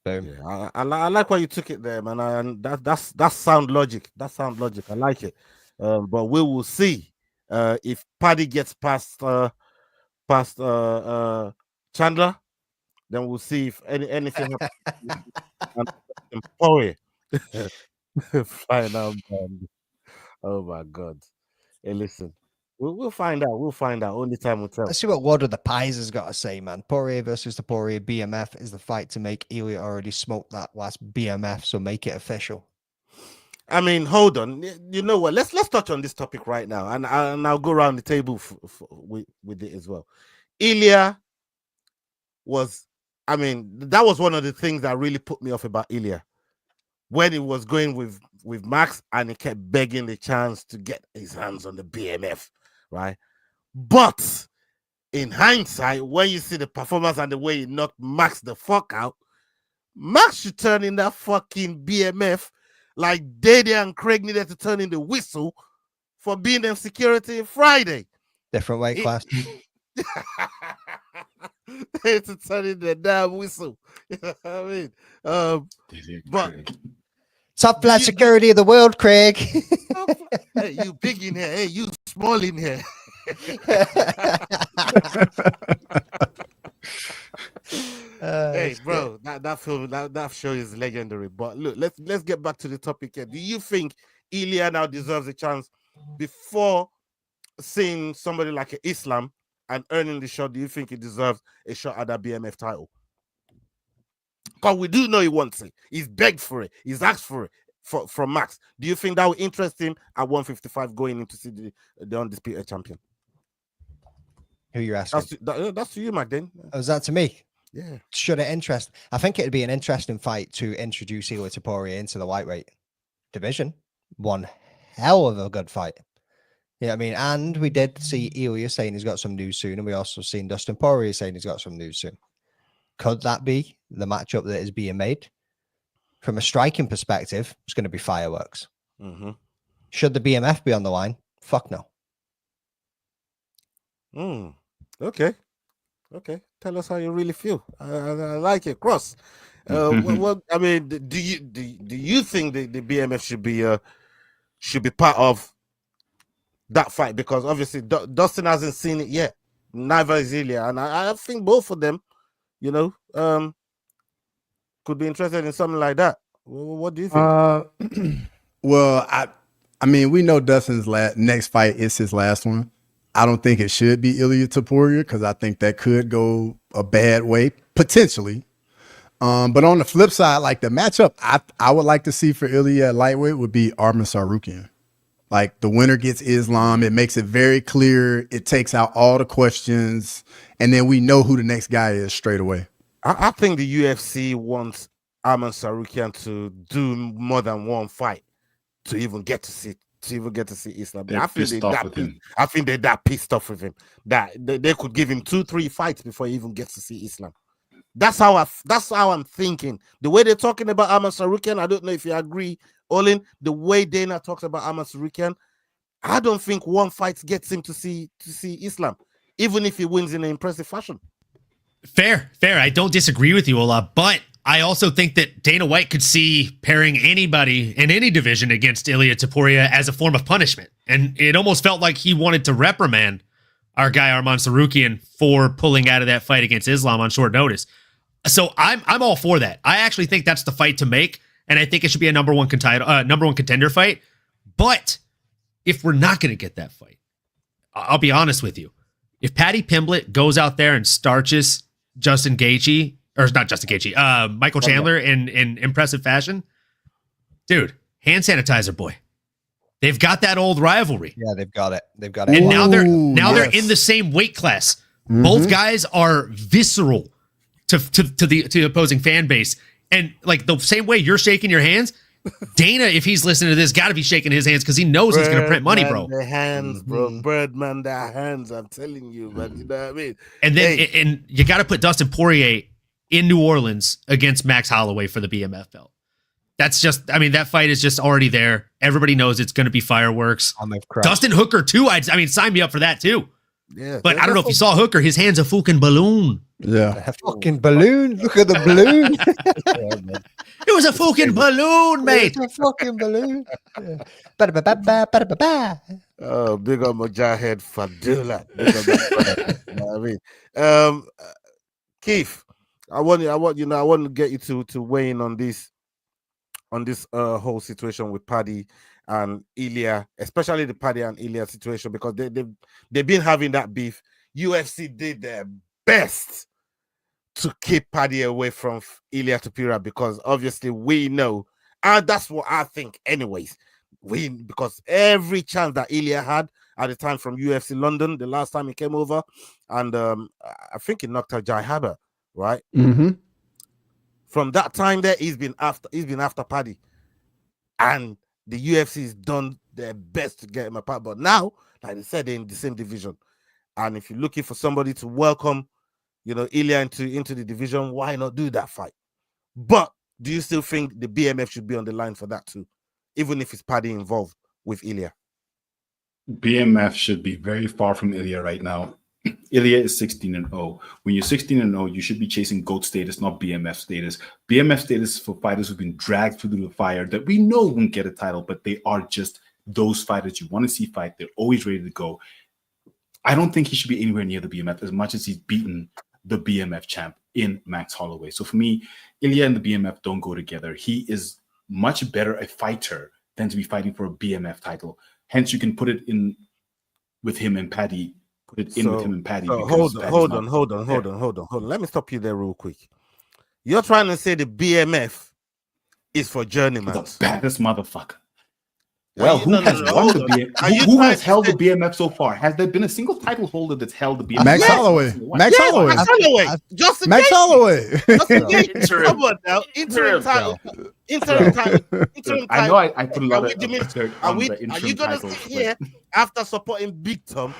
Yeah, I like why you took it there, man. And that's sound logic. That sound logic. I like it. But we will see if Paddy gets past Chandler. then we'll see if anything happens. And Poirier final. Oh my God! Hey, listen, we'll find out. We'll find out. Only time will tell. Let's see what Ward of the Pies has got to say, man. Poirier versus the Poirier BMF is the fight to make. Ilya already smoked that last BMF, so make it official. I mean, hold on. You know what? Let's touch on this topic right now, and I'll go around the table with it as well. Ilya was, I mean, that was one of the things that really put me off about Ilya when he was going with Max, and he kept begging the chance to get his hands on the BMF, right? But in hindsight, when you see the performance and the way he knocked Max the fuck out, Max should turn in that fucking BMF like Dede and Craig needed to turn in the whistle for being in security Friday. Different weight class. They had to turn in the damn whistle. You know what I mean? But top flat security of the world, Craig. Hey, you big in here. Hey, you small in here. Hey, bro, that film, that show is legendary. But look, let's get back to the topic here. Do you think Ilya now deserves a chance before seeing somebody like Islam and earning the shot? Do you think he deserves a shot at that BMF title? Because we do know he wants it. He's begged for it. He's asked for it from Max. Do you think that would interest him at 155 going in to see the undisputed champion? Who you're asking? That's to you, Magdane. Oh, is that to me? Yeah. Should it interest? I think it'd be an interesting fight to introduce Ilya to Poirier into the lightweight division. One hell of a good fight. Yeah, I mean, and we did see Ilya saying he's got some news soon, and we also seen Dustin Poirier saying he's got some news soon. Could that be the matchup that is being made? From a striking perspective, it's going to be fireworks. Mm-hmm. Should the BMF be on the line? Fuck no. Okay. Tell us how you really feel. I like it. Cross. What I mean, do you think the BMF should be part of that fight? Because obviously Dustin hasn't seen it yet. Neither is Ilya, and I think both of them, could be interested in something like that. What do you think? Well, I mean, we know Dustin's next fight is his last one. I don't think it should be Ilya to Poirier because I think that could go a bad way, potentially. But on the flip side, like the matchup I would like to see for Ilya at lightweight would be Arman Tsarukyan. Like the winner gets Islam. It makes it very clear. It takes out all the questions. And then we know who the next guy is straight away. I think the UFC wants Arman Tsarukyan to do more than one fight to even get to see Islam. I think they're that pissed off with him that they could give him 2-3 fights before he even gets to see Islam. That's how I'm thinking. The way they're talking about Arman Tsarukyan, I don't know if you agree, Olin. The way Dana talks about Arman Tsarukyan, I don't think one fight gets him to see Islam, even if he wins in an impressive fashion. Fair. I don't disagree with you, Ola, but I also think that Dana White could see pairing anybody in any division against Ilya Topuria as a form of punishment. And it almost felt like he wanted to reprimand our guy Arman Tsarukyan for pulling out of that fight against Islam on short notice. So I'm all for that. I actually think that's the fight to make, and I think it should be a number one contender fight. But if we're not going to get that fight, I'll be honest with you. If Paddy Pimblett goes out there and starches Justin Gaethje, or not Justin Gaethje, Michael Chandler in impressive fashion, dude, hand sanitizer boy. They've got that old rivalry. Yeah, they've got it. And now they're in the same weight class. Mm-hmm. Both guys are visceral to the opposing fan base. And like the same way you're shaking your hands, Dana, if he's listening to this, got to be shaking his hands because he knows he's going to print money, bro. Their hands, bro. Birdman, their hands. I'm telling you, man. You know what I mean? And then and you got to put Dustin Poirier in New Orleans against Max Holloway for the BMF belt. That's just, I mean, that fight is just already there. Everybody knows it's going to be fireworks. Dustin Hooker, too. I mean, sign me up for that, too. Yeah. But I don't know if you saw Hooker. His hand's a fucking balloon. Yeah. A fucking balloon. Look at the balloon. It was a fucking balloon, mate. It's a fucking balloon. Oh, big up Mujahid Fadula. You know what I mean? Keith, I want to get you to weigh in on this whole situation with Paddy and Ilya, especially the Paddy and Ilya situation, because they've been having that beef. UFC did their best to keep Paddy away from Ilya Topuria, because obviously we know, and that's what I think anyways, because every chance that Ilya had at the time from UFC London, the last time he came over, and I think he knocked out Jai Haber, right? Mm-hmm. From that time there, he's been after Paddy, and the UFC has done their best to get him apart. But now, like I said, they're in the same division, and if you're looking for somebody to welcome, Ilya into the division, why not do that fight? But do you still think the BMF should be on the line for that too, even if it's Paddy involved with Ilya? BMF should be very far from Ilya right now. Ilya is 16-0. When you're 16-0, you should be chasing GOAT status, not BMF status. BMF status is for fighters who've been dragged through the fire that we know won't get a title, but they are just those fighters you want to see fight. They're always ready to go. I don't think he should be anywhere near the BMF as much as he's beaten the BMF champ in Max Holloway. So for me, Ilya and the BMF don't go together. He is much better a fighter than to be fighting for a BMF title. Hence, you can put it in with him and Paddy. Put it in with him and Paddy. Hold on. Let me stop you there real quick. You're trying to say the BMF is for journeyman. The baddest motherfucker. Well, who has won the BMF? Who has held the BMF so far? Has there been a single title holder that's held the BMF? Max Holloway. Max Holloway. Justin Max Gaethje. Holloway. Justin Gaethje. Come on now. Interim title. I know I put a lot of dirt on the interim Are you going to titles, sit here after supporting Big Tom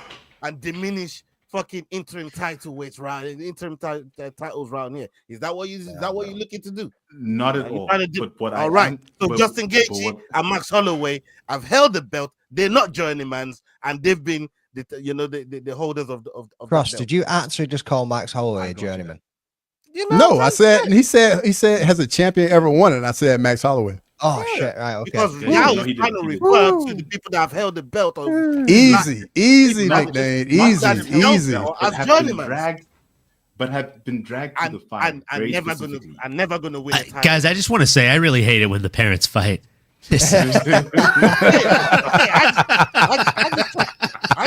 and diminish fucking interim title weights round, interim titles round here? Is that what you're looking to do? Not at all. All right. So Justin Gaethje and Max Holloway have held the belt. They're not journeymans, and they've been the holders of Cross, did you actually just call Max Holloway a journeyman? No, I said he said has a champion ever won it? And I said Max Holloway. Oh shit! Right, okay. Because now he's trying to refer to the people that have held the belt. Easy nickname. Easy. As journeyman, but have been dragged to the fight. I'm never gonna win. Guys, I just want to say I really hate it when the parents fight. I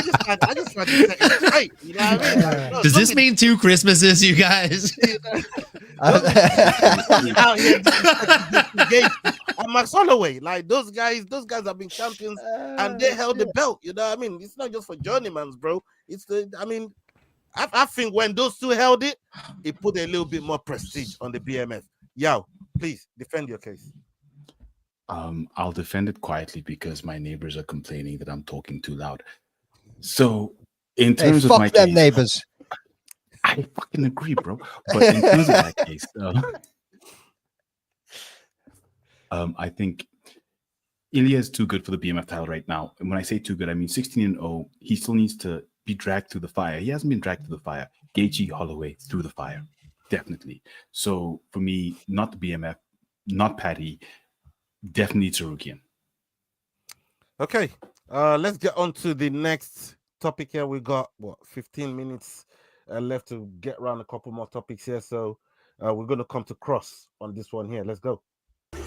just tried to set it straight. You know what I mean? Does this mean 2 Christmases, you guys? Out here, and Max Holloway, like those guys have been champions and they held the belt. You know what I mean? It's not just for journeymans, bro. I think when those two held it, it put a little bit more prestige on the BMF. Yo, please defend your case. I'll defend it quietly because my neighbors are complaining that I'm talking too loud. So, in terms of my case, neighbors, I fucking agree, bro. But in terms of my case, I think Ilya is too good for the BMF title right now. And when I say too good, I mean 16-0. He still needs to be dragged through the fire. He hasn't been dragged through the fire. Gaethje, Holloway through the fire, definitely. So for me, not the BMF, not Paddy. Definitely Tsarukian. Okay, let's get on to the next topic here. We got 15 minutes left to get around a couple more topics here. So we're going to come to Cross on this one here. Let's go.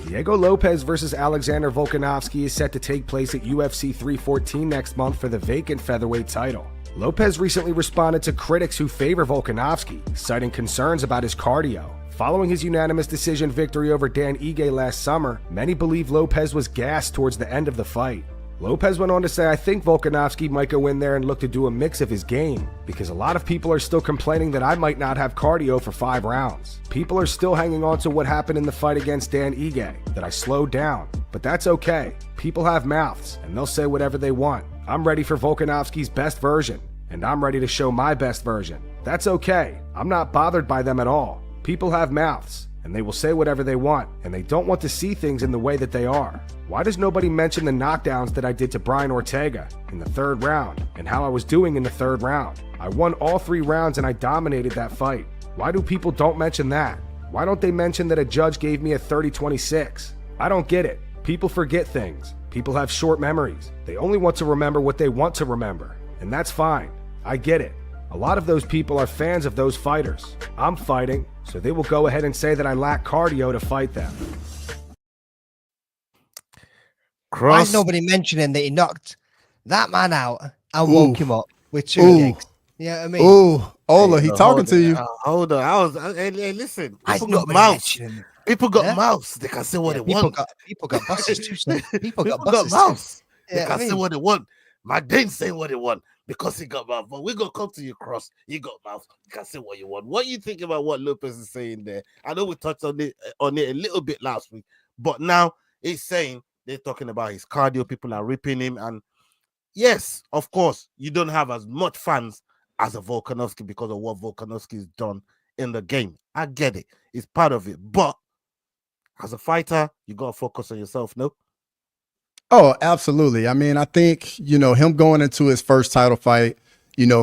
Diego Lopes versus Alexander Volkanovski is set to take place at UFC 314 next month for the vacant featherweight title. Lopes recently responded to critics who favor Volkanovski, citing concerns about his cardio. Following his unanimous decision victory over Dan Ige last summer, many believe Lopes was gassed towards the end of the fight. Lopes went on to say, I think Volkanovski might go in there and look to do a mix of his game, because a lot of people are still complaining that I might not have cardio for 5 rounds. People are still hanging on to what happened in the fight against Dan Ige, that I slowed down, but that's okay. People have mouths, and they'll say whatever they want. I'm ready for Volkanovski's best version, and I'm ready to show my best version. That's okay. I'm not bothered by them at all. People have mouths, and they will say whatever they want, and they don't want to see things in the way that they are. Why does nobody mention the knockdowns that I did to Brian Ortega in the 3rd round, and how I was doing in the 3rd round? I won all 3 rounds and I dominated that fight. Why do people don't mention that? Why don't they mention that a judge gave me a 30-26? I don't get it. People forget things. People have short memories. They only want to remember what they want to remember, and that's fine. I get it. A lot of those people are fans of those fighters. I'm fighting, so they will go ahead and say that I lack cardio to fight them. Why is nobody mentioning that he knocked that man out and woke him up with 2 gigs? You know what I mean? Ooh, Ola, he talking to you. Hold on. Hey, listen. Why People is got nobody mouths. mentioning it? People got mouths. They can say what they want. People got bosses too. Son. People got got bosses mouths. too. They can say what they want. McDane's saying what they want because he got mouth. But we're going to come to you, Cross. You got mouth. You can say what you want. What you think about what Lopes is saying there? I know we touched on it a little bit last week, but now he's saying they're talking about his cardio. People are ripping him. And yes, of course, you don't have as much fans as a Volkanovski because of what Volkanovski has done in the game. I get it. It's part of it. But as a fighter, you got to focus on yourself, no? Oh, absolutely. I mean, I think, him going into his first title fight,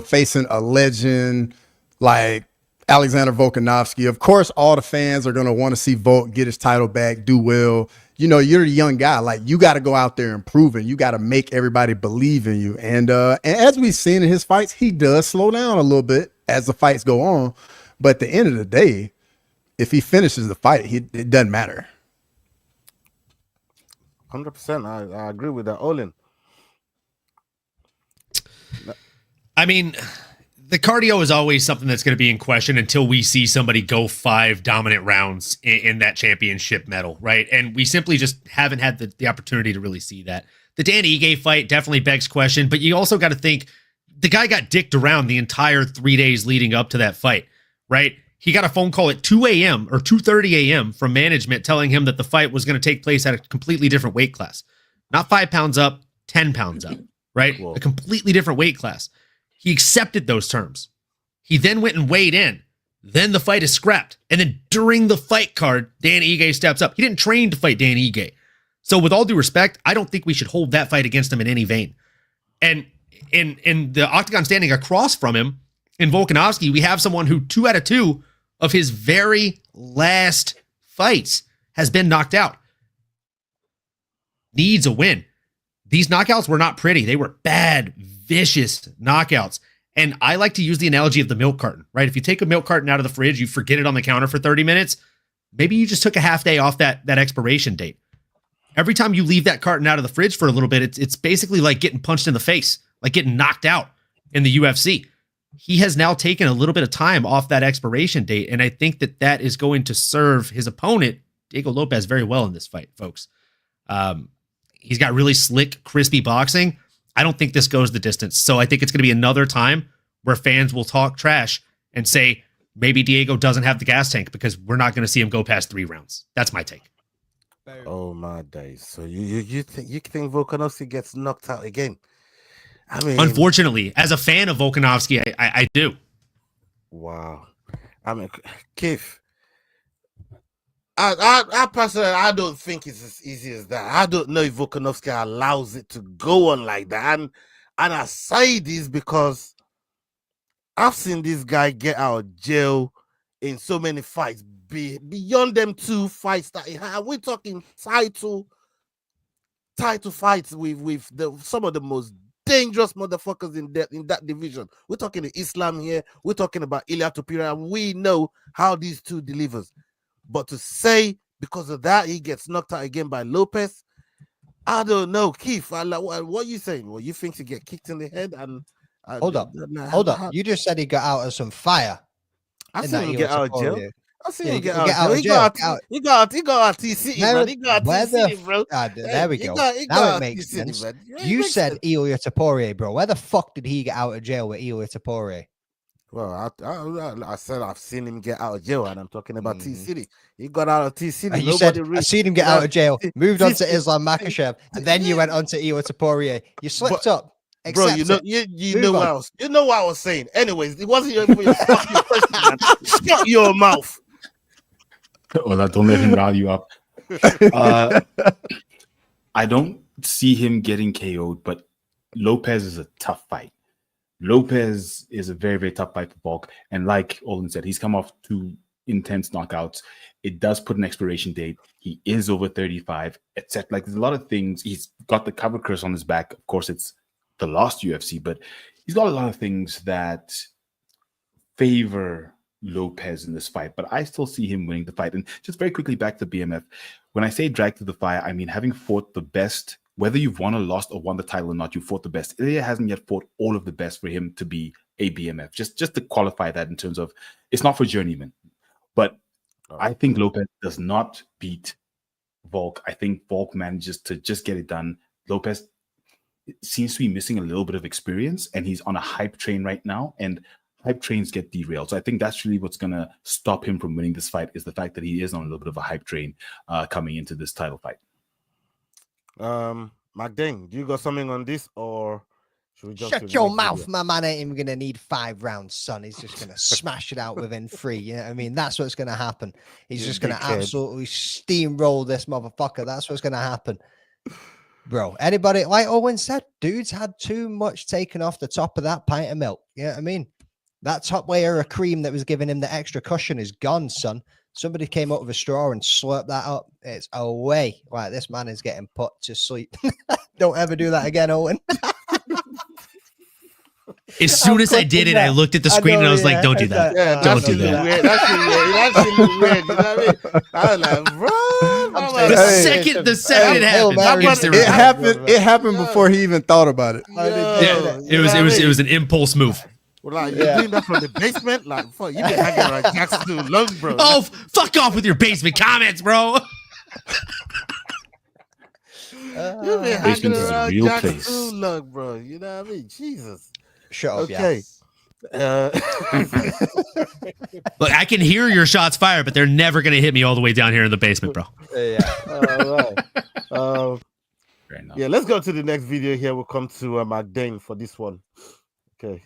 facing a legend like Alexander Volkanovski. Of course, all the fans are going to want to see Volk get his title back, do well. You're a young guy. Like, you got to go out there and prove it. You got to make everybody believe in you. And as we've seen in his fights, he does slow down a little bit as the fights go on. But at the end of the day, if he finishes the fight, it doesn't matter. 100%. I agree with that, Olin. I mean, the cardio is always something that's going to be in question until we see somebody go 5 dominant rounds in that championship medal, right? And we simply just haven't had the opportunity to really see that. The Dan Ige fight definitely begs question, but you also got to think the guy got dicked around the entire 3 days leading up to that fight, right? He got a phone call at 2 a.m. or 2:30 a.m. from management telling him that the fight was going to take place at a completely different weight class. Not 5 pounds up, 10 pounds up, right? Whoa. A completely different weight class. He accepted those terms. He then went and weighed in. Then the fight is scrapped. And then during the fight card, Dan Ige steps up. He didn't train to fight Dan Ige. So with all due respect, I don't think we should hold that fight against him in any vein. And in the octagon standing across from him, in Volkanovski, we have someone who 2 out of 2 of his very last fights has been knocked out. Needs a win. These knockouts were not pretty. They were bad, vicious knockouts. And I like to use the analogy of the milk carton, right? If you take a milk carton out of the fridge, you forget it on the counter for 30 minutes, maybe you just took a half day off that expiration date. Every time you leave that carton out of the fridge for a little bit, it's basically like getting punched in the face, like getting knocked out in the UFC. He has now taken a little bit of time off that expiration date, and I think that is going to serve his opponent, Diego Lopes, very well in this fight, folks. He's got really slick, crispy boxing. I don't think this goes the distance, so I think it's going to be another time where fans will talk trash and say, maybe Diego doesn't have the gas tank because we're not going to see him go past 3 rounds. That's my take. Oh, my days. So you think Volkanovski gets knocked out again? I mean, unfortunately, as a fan of Volkanovski, I do. Wow. I mean, Keith, I personally, I don't think it's as easy as that. I don't know if Volkanovski allows it to go on like that. And I say this because I've seen this guy get out of jail in so many fights. Beyond them 2 fights that he had, we're talking title fights with some of the most dangerous motherfuckers in that division. We're talking the Islam here. We're talking about Ilia Topuria, and we know how these 2 delivers. But to say because of that he gets knocked out again by Lopes, I don't know. Keith, what are you saying? Well, you think he get kicked in the head? And hold up. You just said he got out of some fire. I seen him get out of jail. I see him get out of jail. He got out T-City, man. He got out T-City, bro. There we go. Now it makes sense. You said Ilia Topuria, bro. Where the fuck did he get out of jail with Ilia Topuria? Well, I said I've seen him get out of jail, and I'm talking about T-City. He got out of T-City. You said, I've seen him get out of jail, moved on to Islam Makhachev, and then you went on to Ilia Topuria. You slipped up. Bro, you know what I was. You know what I was saying. Anyways, it wasn't your fucking question, man. Shut your mouth. Well, don't let him rile you up. I don't see him getting KO'd, but Lopes is a tough fight. Lopes is a very, very tough fight for Volk. And like Olin said, he's come off 2 intense knockouts. It does put an expiration date. He is over 35, etc. Like, there's a lot of things. He's got the cover curse on his back. Of course, it's the last UFC, but he's got a lot of things that favor Lopes in this fight, but I still see him winning the fight. And just very quickly back to BMF. When I say drag to the fire, I mean having fought the best, whether you've won or lost or won the title or not, you fought the best. Ilya hasn't yet fought all of the best for him to be a BMF. Just to qualify that in terms of, it's not for journeyman. But I think Lopes does not beat Volk. I think Volk manages to just get it done. Lopes seems to be missing a little bit of experience, and he's on a hype train right now. And hype trains get derailed. So I think that's really what's going to stop him from winning this fight, is the fact that he is on a little bit of a hype train coming into this title fight. McDane, do you got something on this, or should we just shut your mouth? My man ain't even going to need 5 rounds, son. He's just going to smash it out within 3. You know what I mean? That's what's going to happen. He's just going to absolutely steamroll this motherfucker. That's what's going to happen. Bro, anybody, like Owen said, dude's had too much taken off the top of that pint of milk. You know what I mean? That top layer of cream that was giving him the extra cushion is gone, son. Somebody came up with a straw and slurped that up. It's away. Right, this man is getting put to sleep. Don't ever do that again, Owen. As soon as I did it, I looked at the screen and I was like, don't do that. Yeah, Don't do that. Weird. That's really weird. You know what I mean? I was like, bro. The second it happened. It happened before he even thought about it. Yeah, it was an impulse move. Well, like, you're doing that from the basement? Like, fuck, you been hanging around Jackson too long, bro. Oh, fuck off with your basement comments, bro. You've been hanging around Jackson too long, bro. You know what I mean? Jesus. Shut up, okay. Look, I can hear your shots fired, but they're never going to hit me all the way down here in the basement, bro. All right. Yeah, let's go to the next video here. We'll come to McDane for this one. Okay.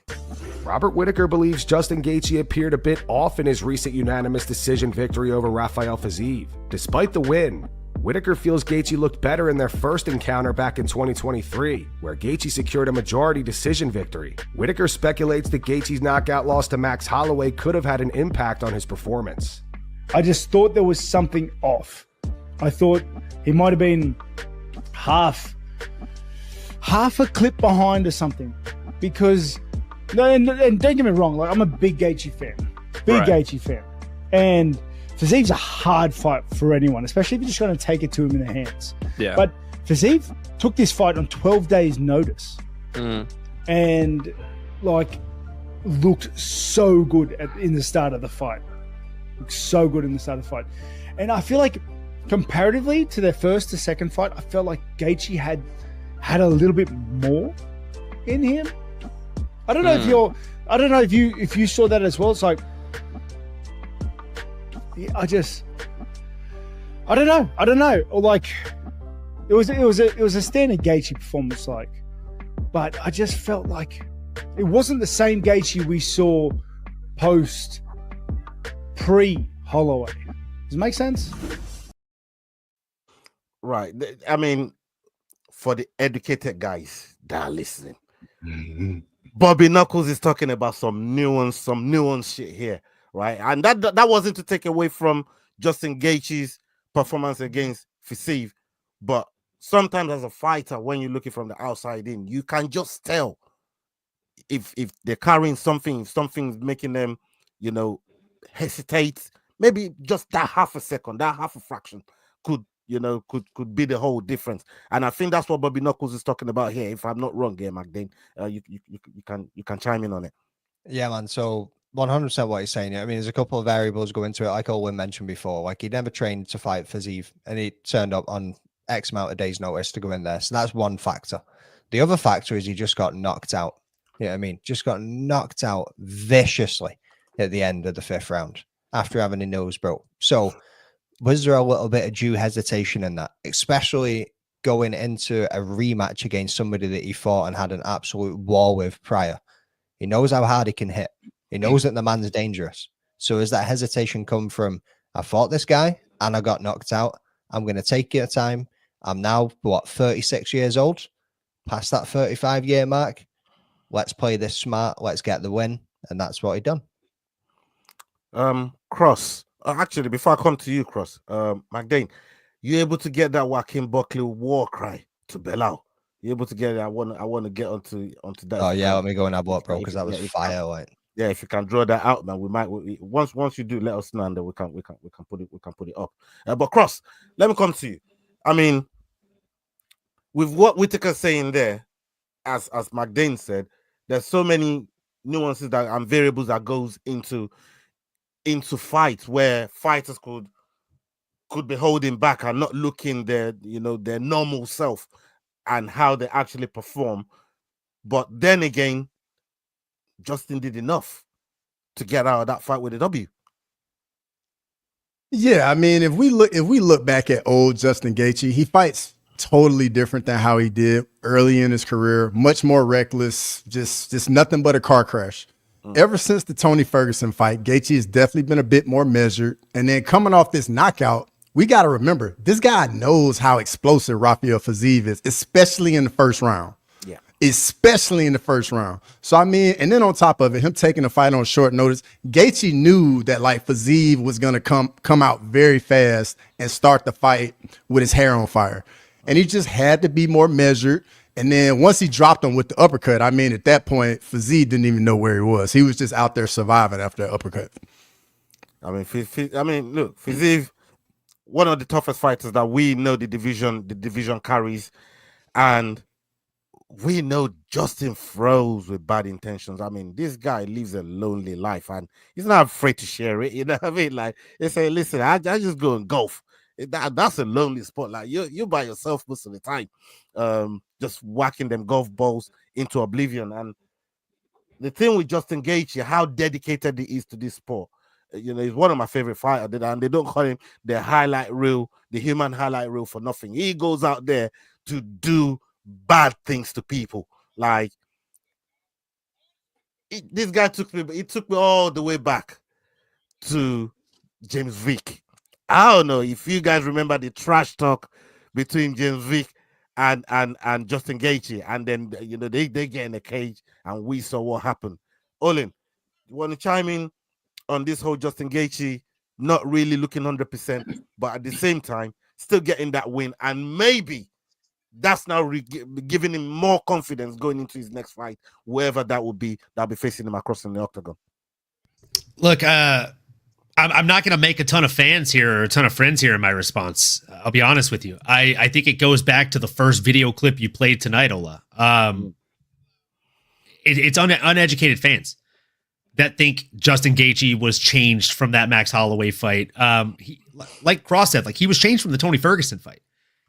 Robert Whittaker believes Justin Gaethje appeared a bit off in his recent unanimous decision victory over Rafael Fiziev. Despite the win, Whittaker feels Gaethje looked better in their first encounter back in 2023, where Gaethje secured a majority decision victory. Whittaker speculates that Gaethje's knockout loss to Max Holloway could have had an impact on his performance. I just thought there was something off. I thought he might have been half a clip behind or something. Because, and don't get me wrong, like I'm a big Gaethje fan. Gaethje fan. And Fiziev's a hard fight for anyone, especially if you're just going to take it to him in the hands. Yeah. But Fiziev took this fight on 12 days' notice. And, like, looked so good in the start of the fight. And I feel like, comparatively to their first to second fight, I felt like Gaethje had a little bit more in him. I don't know if you saw that as well. It's like, I don't know. Or like, it was a standard Gaethje performance, like, but I just felt like it wasn't the same Gaethje we saw pre-Holloway. Does it make sense? Right. I mean, for the educated guys that are listening, Bobby Knuckles is talking about some nuance shit here, right? And that wasn't to take away from Justin Gaethje's performance against Fiziev, but sometimes as a fighter, when you're looking from the outside in, you can just tell if they're carrying something, if something's making them, hesitate. Maybe just that half a second, that half a fraction could be the whole difference. And I think that's what Bobby Knuckles is talking about here. If I'm not wrong here, McDane, you can chime in on it. Yeah, man. So 100% what he's saying. I mean, there's a couple of variables go into it, like Owen mentioned before. Like, he never trained to fight Fiziev, and he turned up on X amount of days' notice to go in there. So that's one factor. The other factor is he just got knocked out. You know what I mean? Just got knocked out viciously at the end of the 5th round after having a nose broke. So was there a little bit of due hesitation in that, especially going into a rematch against somebody that he fought and had an absolute war with prior? He knows how hard he can hit. He knows that the man's dangerous. So has that hesitation come from, I fought this guy and I got knocked out. I'm going to take your time. I'm now, 36 years old, past that 35-year mark. Let's play this smart. Let's get the win. And that's what he done. Cross. Actually, before I come to you, Cross, McDane, you able to get that Joaquin Buckley war cry to Belal? You able to get it? I want to get onto that. Oh yeah, let me go and have what, bro, because that was fire. Like, Yeah, if you can draw that out, man, once you do, let us know, and then we can put it up. But Cross, let me come to you. I mean, with what Whittaker's saying there, as McDane said, there's so many nuances and variables that goes into fights where fighters could be holding back and not looking their normal self and how they actually perform. But then again, Justin did enough to get out of that fight with a W. Yeah, I mean, if we look back at old Justin Gaethje, he fights totally different than how he did early in his career. Much more reckless, just nothing but a car crash. Ever since the Tony Ferguson fight, Gaethje has definitely been a bit more measured. And then coming off this knockout, we got to remember, this guy knows how explosive Rafael Fiziev is, especially in the first round. Yeah. Especially in the first round. So, I mean, and then on top of it, him taking the fight on short notice, Gaethje knew that, like, Fiziev was going to come out very fast and start the fight with his hair on fire. And he just had to be more measured. And then once he dropped him with the uppercut, I mean, at that point, Fiziev didn't even know where he was. He was just out there surviving after the uppercut. I mean, look, Fiziev, one of the toughest fighters that we know the division carries, and we know Justin throws with bad intentions. I mean, this guy lives a lonely life, and he's not afraid to share it. You know what I mean? Like, they say, listen, I just go and golf. That's a lonely spot. Like, you're by yourself most of the time, just whacking them golf balls into oblivion. And the thing with Justin Gaethje, how dedicated he is to this sport. You know, he's one of my favorite fighters, and they don't call him the highlight reel, the human highlight reel for nothing. He goes out there to do bad things to people. Like, this guy took me all the way back to James Vick. I don't know if you guys remember the trash talk between James Vick and Justin Gaethje, and then they get in a cage, and we saw what happened. Olin, you want to chime in on this whole Justin Gaethje not really looking 100%, but at the same time still getting that win, and maybe that's now giving him more confidence going into his next fight, wherever that will be, that'll be facing him across in the octagon. Look, I'm not going to make a ton of fans here or a ton of friends here in my response. I'll be honest with you. I think it goes back to the first video clip you played tonight, Ola. It's uneducated fans that think Justin Gaethje was changed from that Max Holloway fight. Like Cross said, like, he was changed from the Tony Ferguson fight.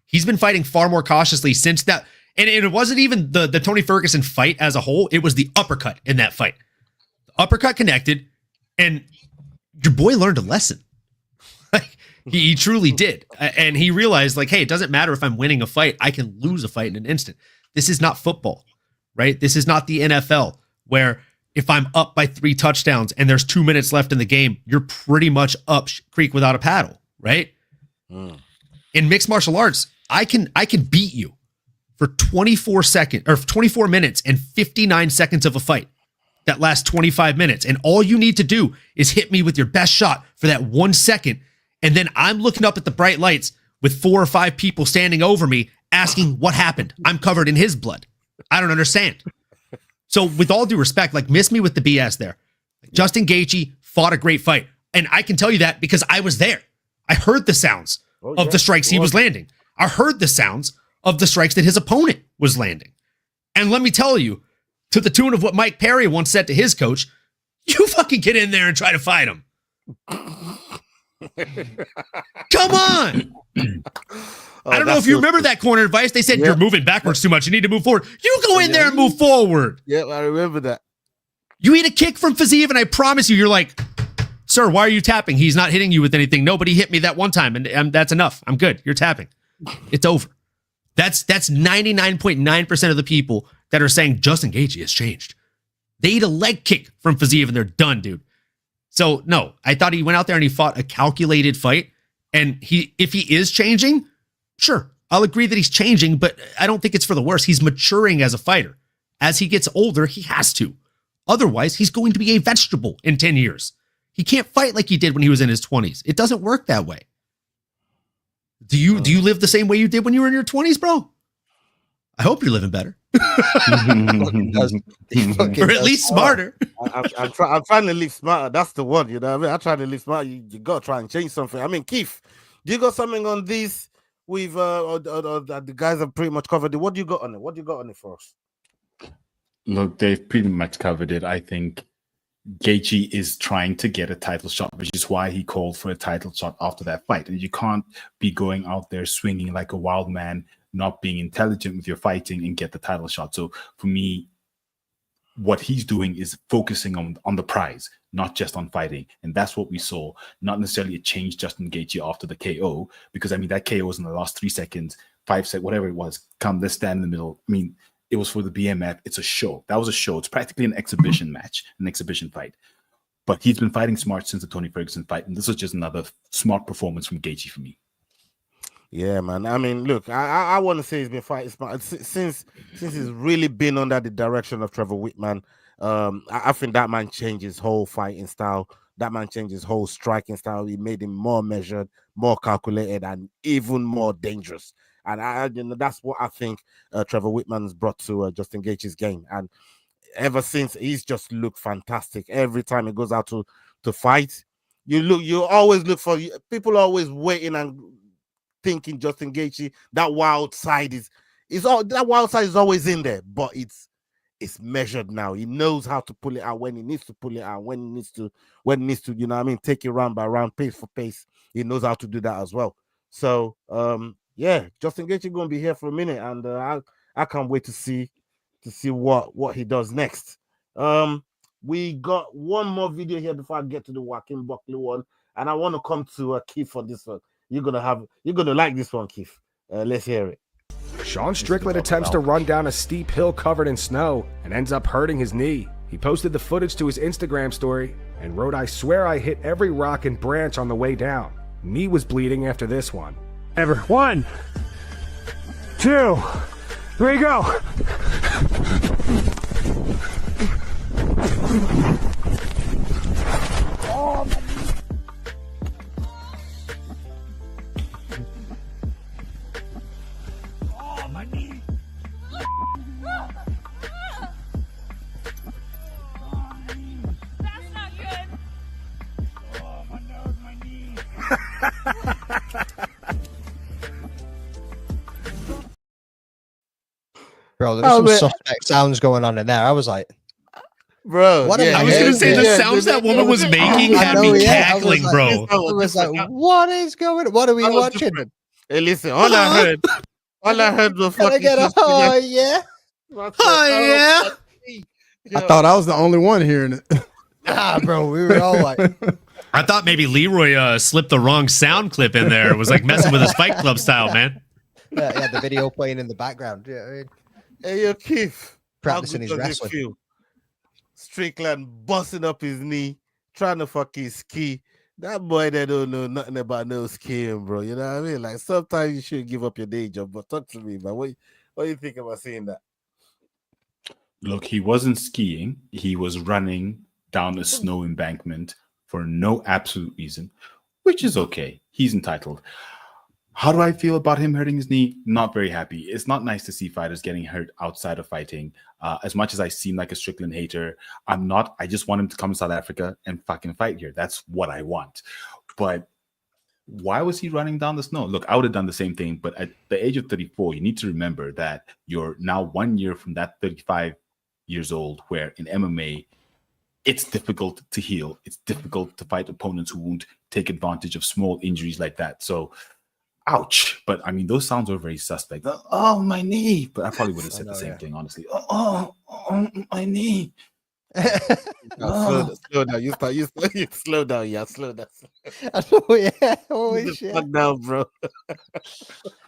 He's been fighting far more cautiously since that. And it wasn't even the Tony Ferguson fight as a whole. It was the uppercut in that fight. The uppercut connected, and your boy learned a lesson. Like, he truly did. And he realized, like, hey, it doesn't matter if I'm winning a fight. I can lose a fight in an instant. This is not football, right? This is not the NFL, where if I'm up by 3 touchdowns and there's 2 minutes left in the game, you're pretty much up creek without a paddle, right? In mixed martial arts, I can beat you for 24 minutes and 59 seconds of a fight that lasts 25 minutes. And all you need to do is hit me with your best shot for that 1 second. And then I'm looking up at the bright lights with 4 or 5 people standing over me asking what happened. I'm covered in his blood. I don't understand. So with all due respect, like, miss me with the BS there. Justin Gaethje fought a great fight. And I can tell you that because I was there. I heard the sounds of the strikes he was landing. I heard the sounds of the strikes that his opponent was landing. And let me tell you, to the tune of what Mike Perry once said to his coach, you fucking get in there and try to fight him. Come on. I don't know if you remember that corner advice. They said, you're moving backwards too much. You need to move forward. You go in there and move forward. Yeah, I remember that. You eat a kick from Fiziev, and I promise you're like, sir, why are you tapping? He's not hitting you with anything. Nobody hit me that one time, and that's enough. I'm good. You're tapping. It's over. That's 99.9% of the people that are saying Justin Gaethje has changed. They eat a leg kick from Fiziev, and they're done, dude. So, no, I thought he went out there and he fought a calculated fight. And if he is changing, sure, I'll agree that he's changing, but I don't think it's for the worse. He's maturing as a fighter. As he gets older, he has to. Otherwise, he's going to be a vegetable in 10 years. He can't fight like he did when he was in his 20s. It doesn't work that way. Do you live the same way you did when you were in your 20s, bro? I hope you're living better. Or at least smarter. I'm trying to live smarter. That's the one, you know what I mean? I'm trying to live smarter. You got to try and change something. I mean, Keith, do you got something on this? We've or the guys have pretty much covered it. What do you got on it? What do you got on it for us? Look, they've pretty much covered it. I think Gaethje is trying to get a title shot, which is why he called for a title shot after that fight. And you can't be going out there swinging like a wild man, not being intelligent with your fighting, and get the title shot. So for me, what he's doing is focusing on the prize, not just on fighting. And that's what we saw. Not necessarily a change Justin Gaethje after the KO, because I mean, that KO was in the last 3 seconds, 5 seconds, whatever it was. Come, let's stand in the middle. I mean, it was for the BMF. It's a show. That was a show. It's practically an exhibition match, an exhibition fight. But he's been fighting smart since the Tony Ferguson fight. And this was just another smart performance from Gaethje for me. Yeah, man. I mean, look, I want to say he's been fighting smart since he's really been under the direction of Trevor Whitman. I think that man changed his whole fighting style. That man changed his whole striking style. He made him more measured, more calculated, and even more dangerous. And that's what I think Trevor Whitman's brought to Justin Gaethje's game. And ever since, he's just looked fantastic. Every time he goes out to fight, you always look for people are always waiting and thinking Justin Gaethje, that wild side is always in there, but it's measured now. He knows how to pull it out when he needs to pull it out, when he needs to, you know what I mean, take it round by round, pace for pace. He knows how to do that as well. So yeah, Justin Gaethje gonna be here for a minute, and I can't wait to see what he does next. We got one more video here before I get to the Joaquin Buckley one, and I want to come to Keith for this one. You're gonna like this one, Keith. Let's hear it. Sean Strickland attempts to run down a steep hill covered in snow and ends up hurting his knee. He posted the footage to his Instagram story and wrote, "I swear I hit every rock and branch on the way down. Knee was bleeding after this one." 1, 2, 3, go. Bro, there was some suspect sounds going on in there. I was like, bro, what I was gonna say the sounds that woman was making had me cackling, bro. I was like, what is going on? What are we watching? Hey, listen, all I heard was Can I get a oh yeah? Oh yeah. I thought I was the only one hearing it. Nah, bro, we were all like, I thought maybe Leroy slipped the wrong sound clip in there. It was like messing with his Fight Club style, man. Yeah, the video playing in the background. Yeah, I mean, hey, yo, Keith, practicing his wrestling. Strickland busting up his knee, trying to fucking ski. That boy, they don't know nothing about no skiing, bro. You know what I mean? Like, sometimes you should give up your day job, but talk to me, man. What do you think about saying that? Look, he wasn't skiing. He was running down a snow embankment for no absolute reason, which is okay. He's entitled. How do I feel about him hurting his knee? Not very happy. It's not nice to see fighters getting hurt outside of fighting. As much as I seem like a Strickland hater, I'm not. I just want him to come to South Africa and fucking fight here. That's what I want. But why was he running down the snow? Look, I would have done the same thing. But at the age of 34, you need to remember that you're now 1 year from that 35 years old, where in MMA, it's difficult to heal. It's difficult to fight opponents who won't take advantage of small injuries like that. So, ouch. But I mean, those sounds were very suspect. Oh, my knee. But I probably would have said the same thing, honestly. Oh, my knee. Slow down. You slow down. Yeah, slow down. Oh, yeah. Holy shit. Fuck down, bro.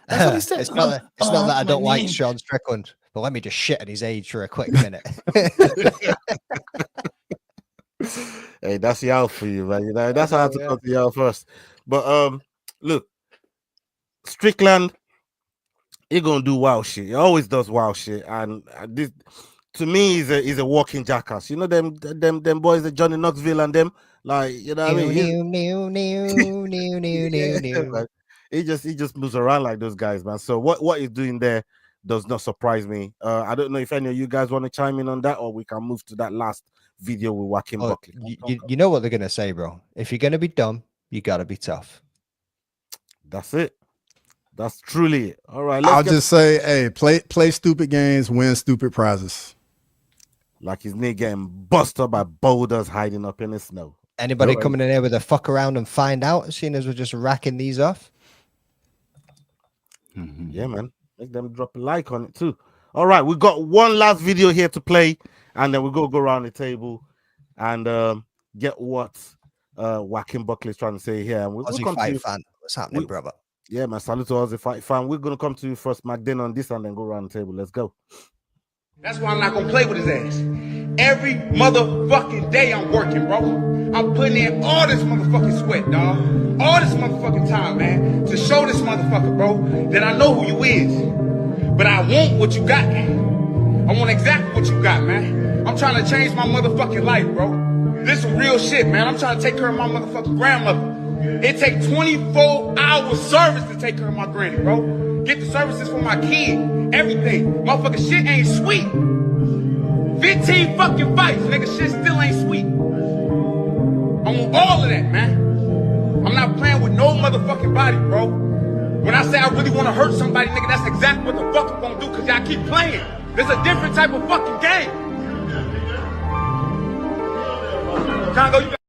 That's what he said. It's not that I don't like Sean Strickland, but let me just shit at his age for a quick minute. Hey, that's y'all for you, man. You know, that's how I have to come to y'all first. But look, Strickland, he gonna do wild shit. He always does wild shit, and this, to me, is a walking jackass. You know them boys, the Johnny Knoxville and them, like, you know what I mean. He just moves around like those guys, man. So what he's doing there, does not surprise me. I don't know if any of you guys want to chime in on that, or we can move to that last video with Joaquin Buckley. You know what they're gonna say, bro. If you're gonna be dumb, you gotta be tough. That's it. That's truly it. All right. I'll just say, hey, play stupid games, win stupid prizes. Like his knee getting busted by boulders hiding up in the snow. Anybody coming in here with a fuck around and find out, seeing as we're just racking these off? Yeah, man. Make them drop a like on it too. All right, we got one last video here to play, and then we're gonna go around the table and get what Joaquin Buckley is trying to say here. And we'll come to you. Fan. What's happening, brother? Yeah, man. Salute to Aussie Fight fan. We're gonna come to you first, McDin, on this, and then go around the table. Let's go. That's why I'm not gonna play with his ass. Every motherfucking day I'm working, bro. I'm putting in all this motherfucking sweat, dog. All this motherfucking time, man, to show this motherfucker, bro, that I know who you is. But I want what you got. I want exactly what you got, man. I'm trying to change my motherfucking life, bro. This is real shit, man. I'm trying to take care of my motherfucking grandmother. It takes 24-hour service to take care of my granny, bro. Get the services for my kid. Everything. Motherfucking shit ain't sweet. 15 fucking fights, nigga. Shit still ain't sweet. I want all of that, man. I'm not playing with no motherfucking body, bro. When I say I really want to hurt somebody, nigga, that's exactly what the fuck I'm gonna do, because y'all keep playing. There's a different type of fucking game. Congo, you got...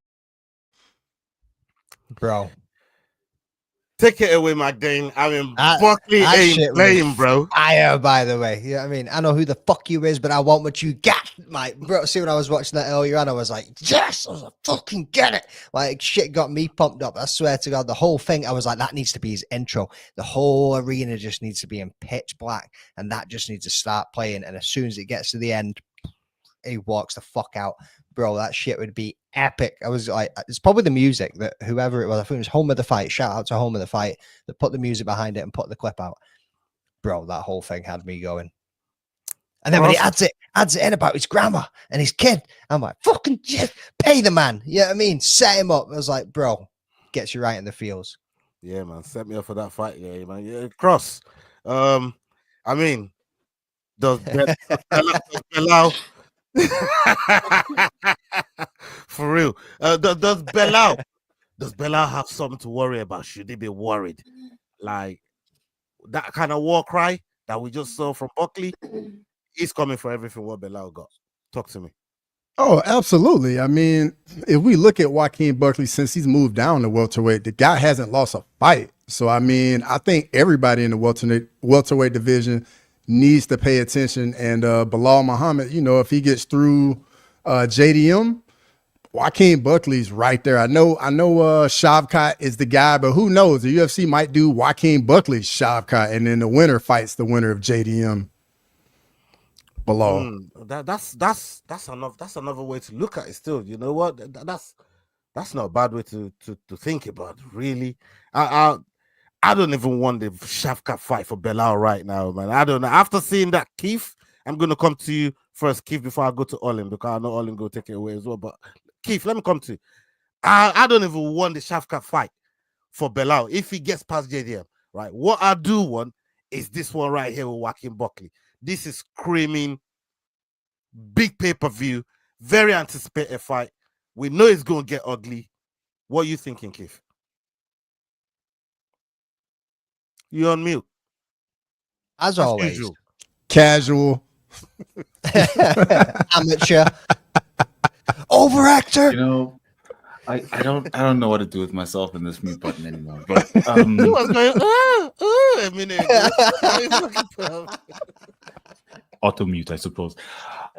Bro. Take it away, McDane. I mean, Buckley ain't playing, bro. Fire, by the way. Yeah, I mean, I know who the fuck you is, but I want what you got, mate. Bro, see, when I was watching that earlier on, I was like, yes, I was like, fucking get it. Like, shit got me pumped up. I swear to God, the whole thing, I was like, that needs to be his intro. The whole arena just needs to be in pitch black, and that just needs to start playing. And as soon as it gets to the end, he walks the fuck out. Bro, that shit would be epic. I was like, it's probably the music that whoever it was, I think it was Home of the Fight. Shout out to Home of the Fight that put the music behind it and put the clip out. Bro, that whole thing had me going. And then when he adds it in about his grandma and his kid, I'm like, fucking just pay the man. You know what I mean? Set him up. I was like, bro, gets you right in the feels. Yeah, man. Set me up for that fight. Yeah, man. Yeah, Cross. I mean, does Belal for real? Does Belal have something to worry about? Should he be worried? Like that kind of war cry that we just saw from Buckley, he's coming for everything what Belal got. Talk to me. Oh, absolutely. I mean, if we look at Joaquin Buckley since he's moved down to welterweight, the guy hasn't lost a fight. So I mean, I think everybody in the welterweight division needs to pay attention. And Belal Muhammad, you know, if he gets through JDM, Joaquin Buckley's right there. I know Shavkat is the guy, but who knows? The UFC might do Joaquin Buckley's Shavkat, and then the winner fights the winner of JDM. Belal. That's another way to look at it. Still, you know what? That's not a bad way to think about. Really, I don't even want the Shavkat fight for Belal right now, man. I don't know. After seeing that, Keith, I'm gonna come to you first, Keith, before I go to Olin, because I know Olin go take it away as well. But Keith, let me come to you. I don't even want the Shavkat fight for Belal if he gets past JDM, right? What I do want is this one right here with Joaquin Buckley. This is screaming big pay-per-view, very anticipated fight. We know it's going to get ugly. What are you thinking, Keith? You on mute. As always. Usual. Casual. Amateur. Overactor. You know, I don't know what to do with myself in this mute button anymore. But He was going, a minute ago. Auto mute, I suppose.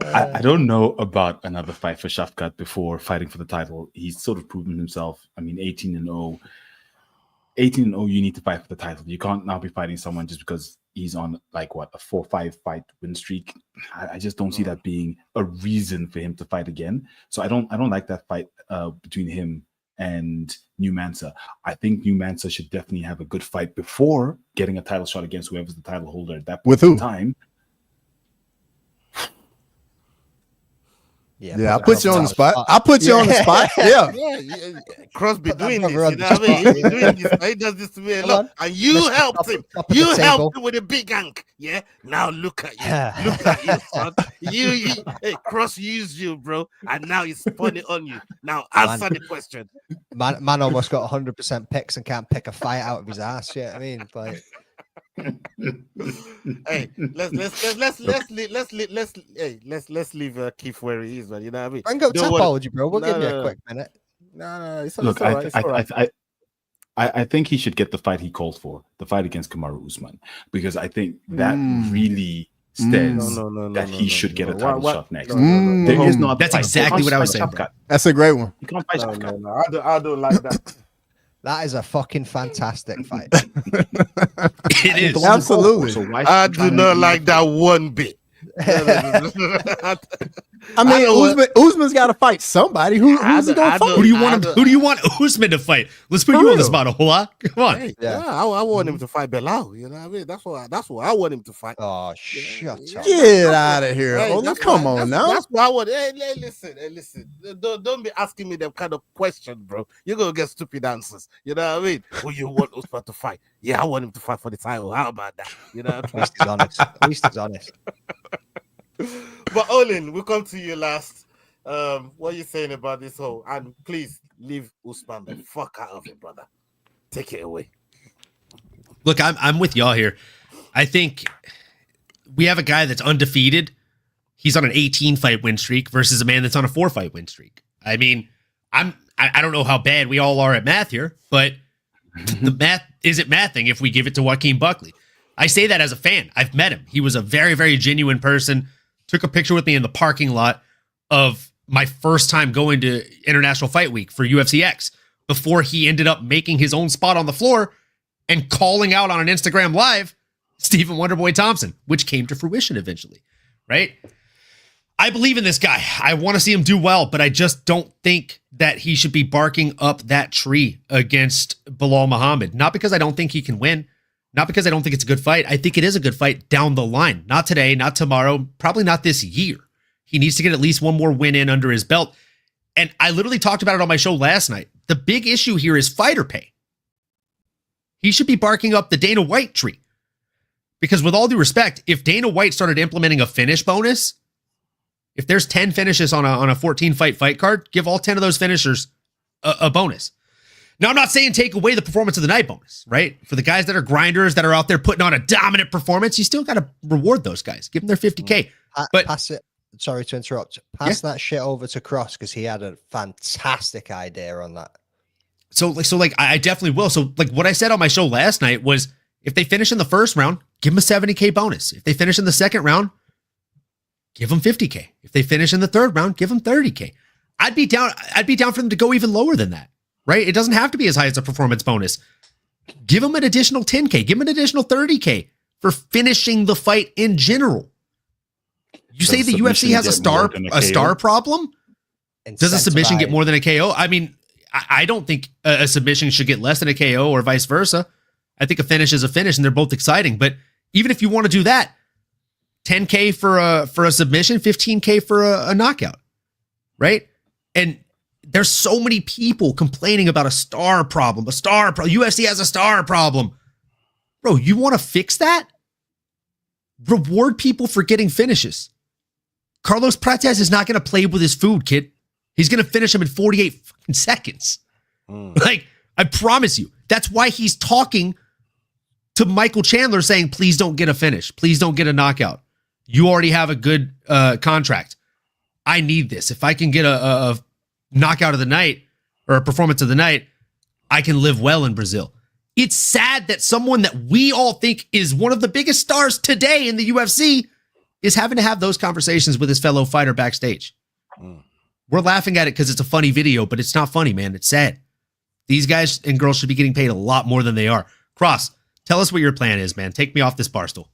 I don't know about another fight for Shavkat before fighting for the title. He's sort of proven himself. I mean, 18-0. 18-0, you need to fight for the title. You can't now be fighting someone just because he's on like what, a 4-5 fight win streak. I just don't see that being a reason for him to fight again. So I don't like that fight between him and New Mansa. I think New Mansa should definitely have a good fight before getting a title shot against whoever's the title holder at that point in time. Yeah, I put you on the spot. I put you on the spot. Yeah. Cross be doing this. You know what I mean? He's doing this. He does this to me a lot. And you helped him. You helped him with a big ank. Yeah. Now look at you. Look at you, son. Hey, Cross used you, bro. And now he's funny on you. Now answer the question. Man almost got 100% picks and can't pick a fight out of his ass. Yeah, I mean, like. Hey, let's leave Keith where he is, man. You know what I mean? Bring up Tapology, bro. We'll give you a quick minute. No, it's Look, all right. I think he should get the fight he called for, the fight against Kamaru Usman, because I think that really says that he should get a title shot next. There is no. That's exactly what I was saying. That's a great one. You can't fight I don't like that. That is a fucking fantastic fight. It is. Absolutely. So I do not like that one bit. I mean, Usman's got to fight somebody. Who's he gonna fight? Who do you want Usman to fight? Let's put you on the spot, Ahola. Come on. Hey, I want him to fight Belal. You know what I mean? That's what I want him to fight. Oh, shut up. Get out of here. Hey, Come on now. That's what I want. Hey, listen. Don't be asking me them kind of question, bro. You're gonna get stupid answers. You know what I mean? Who you want Usman to fight? Yeah, I want him to fight for the title. How about that? You know, at least he's honest. At least he's honest. But Olin, we'll come to you last. What are you saying about this whole? And please leave Usman the fuck out of it, brother. Take it away. Look, I'm with y'all here. I think we have a guy that's undefeated. He's on an 18 fight win streak versus a man that's on a 4 fight win streak. I mean, I don't know how bad we all are at math here, but the math isn't mathing if we give it to Joaquin Buckley. I say that as a fan. I've met him. He was a very, very genuine person. Took a picture with me in the parking lot of my first time going to International Fight Week for UFC X before he ended up making his own spot on the floor and calling out on an Instagram Live Stephen Wonderboy Thompson, which came to fruition eventually, right? I believe in this guy. I want to see him do well, but I just don't think that he should be barking up that tree against Bilal Muhammad. Not because I don't think he can win. Not because I don't think it's a good fight. I think it is a good fight down the line. Not today, not tomorrow, probably not this year. He needs to get at least one more win in under his belt. And I literally talked about it on my show last night. The big issue here is fighter pay. He should be barking up the Dana White tree. Because with all due respect, if Dana White started implementing a finish bonus, if there's 10 finishes on a 14 fight card, give all 10 of those finishers a bonus. Now, I'm not saying take away the performance of the night bonus, right? For the guys that are grinders, that are out there putting on a dominant performance, you still got to reward those guys. Give them their 50K. But pass it. Sorry to interrupt. Pass that shit over to Cross because he had a fantastic idea on that. So I definitely will. So like what I said on my show last night was if they finish in the first round, give them a 70K bonus. If they finish in the second round, give them 50K. If they finish in the third round, give them 30K. I'd be down for them to go even lower than that. Right? It doesn't have to be as high as a performance bonus. Give them an additional 10K. Give them an additional 30K for finishing the fight in general. You say the UFC has a star problem? Does a submission get more than a KO? I mean, I don't think a submission should get less than a KO or vice versa. I think a finish is a finish and they're both exciting. But even if you want to do that, 10K for a submission, 15K for a knockout. Right? And there's so many people complaining about a star problem. UFC has a star problem. Bro, you want to fix that? Reward people for getting finishes. Carlos Prates is not going to play with his food, kid. He's going to finish him in 48 fucking seconds. Like, I promise you. That's why he's talking to Michael Chandler saying, please don't get a finish. Please don't get a knockout. You already have a good contract. I need this. If I can get a knockout of the night or a performance of the night, I can live well in Brazil. It's sad that someone that we all think is one of the biggest stars today in the UFC is having to have those conversations with his fellow fighter backstage. We're laughing at it because it's a funny video, but it's not funny, man. It's sad. These guys and girls should be getting paid a lot more than they are. Cross, tell us what your plan is, man. Take me off this bar stool.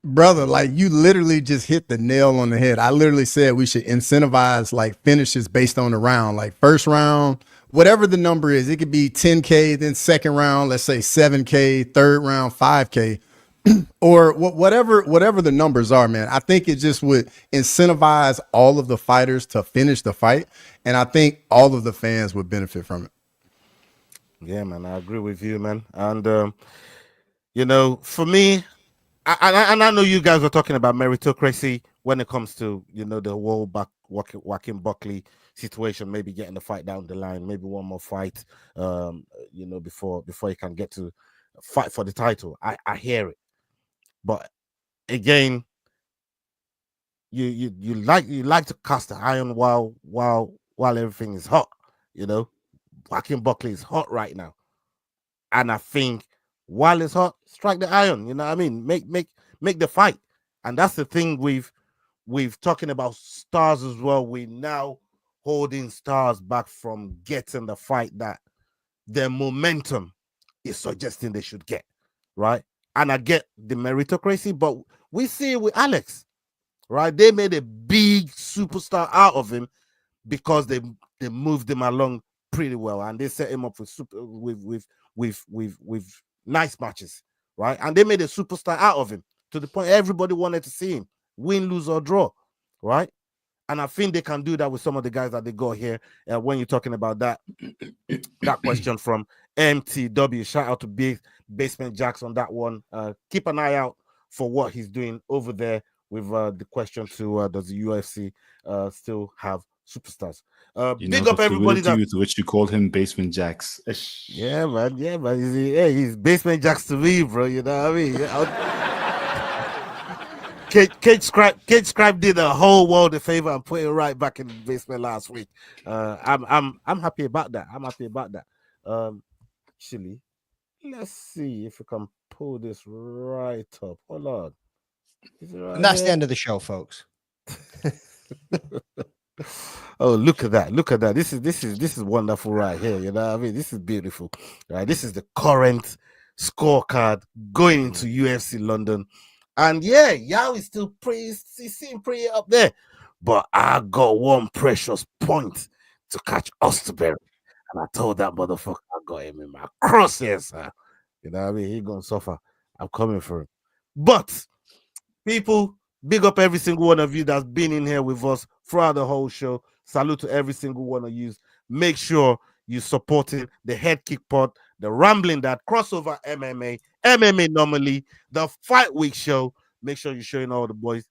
Brother, like you literally just hit the nail on the head. I literally said we should incentivize like finishes based on the round, like first round, whatever the number is. It could be 10K, then second round, let's say 7K, third round, 5K. or whatever the numbers are, man. I think it just would incentivize all of the fighters to finish the fight, and I think all of the fans would benefit from it. Yeah, man, I agree with you, man. And you know, for me, I know you guys were talking about meritocracy when it comes to, you know, the whole Joaquin Buckley situation, maybe getting the fight down the line, maybe one more fight, you know, before he can get to fight for the title. I hear it, but again, you like to cast the iron while everything is hot. You know, Joaquin Buckley is hot right now, and I think while it's hot, strike the iron. You know what I mean? Make the fight, and that's the thing we've talking about stars as well. We now holding stars back from getting the fight that their momentum is suggesting they should get, right? And I get the meritocracy, but we see it with Alex, right? They made a big superstar out of him because they moved him along pretty well, and they set him up with nice matches, right? And they made a superstar out of him to the point everybody wanted to see him win, lose, or draw, right? And I think they can do that with some of the guys that they got here. When you're talking about that question from MTW, shout out to Basement Jacks on that one. Keep an eye out for what he's doing over there with the question to does the UFC still have superstars? Big up everybody with which you called him Basement Jacks. Yeah, man. He's Basement Jacks to me, bro. You know what I mean? Cage Scribe did a whole world a favor and put it right back in the basement last week. I'm happy about that. Actually, let's see if we can pull this right up. Hold on. And that's the end of the show, folks. Oh, look at that. This is wonderful right here. You know what I mean? This is beautiful. Right. This is the current scorecard going into UFC London. And yeah, Yao is still seem pretty up there. But I got one precious point to catch Osterberry. And I told that motherfucker I got him in my crosshairs, sir. You know what I mean? He's gonna suffer. I'm coming for him. But people, big up every single one of you that's been in here with us throughout the whole show. Salute to every single one of you. Make sure you supporting the Head Kick Pod, the Rambling That, Crossover MMA Normally, the Fight Week show. Make sure you're showing all the boys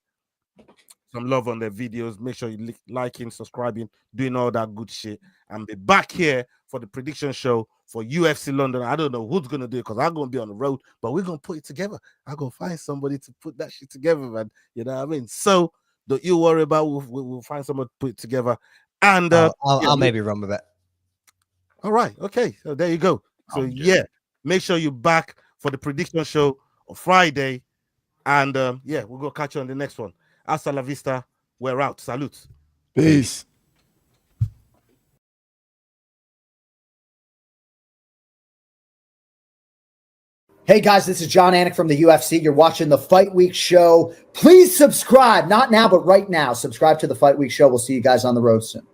some love on their videos. Make sure you liking, subscribing, doing all that good shit. And be back here for the prediction show for UFC London. I don't know who's gonna do it because I'm gonna be on the road, but we're gonna put it together. I'm gonna find somebody to put that shit together, man. You know what I mean? So don't you worry about we'll find someone to put it together. And I'll maybe run with it. All right, okay. So there you go. So yeah, make sure you're back for the prediction show on Friday. And yeah, we'll go catch you on the next one. Hasta la vista. We're out. Salute. Peace. Hey guys, this is John Anik from the UFC. You're watching the Fight Week show. Please subscribe. Not now, but right now. Subscribe to the Fight Week show. We'll see you guys on the road soon.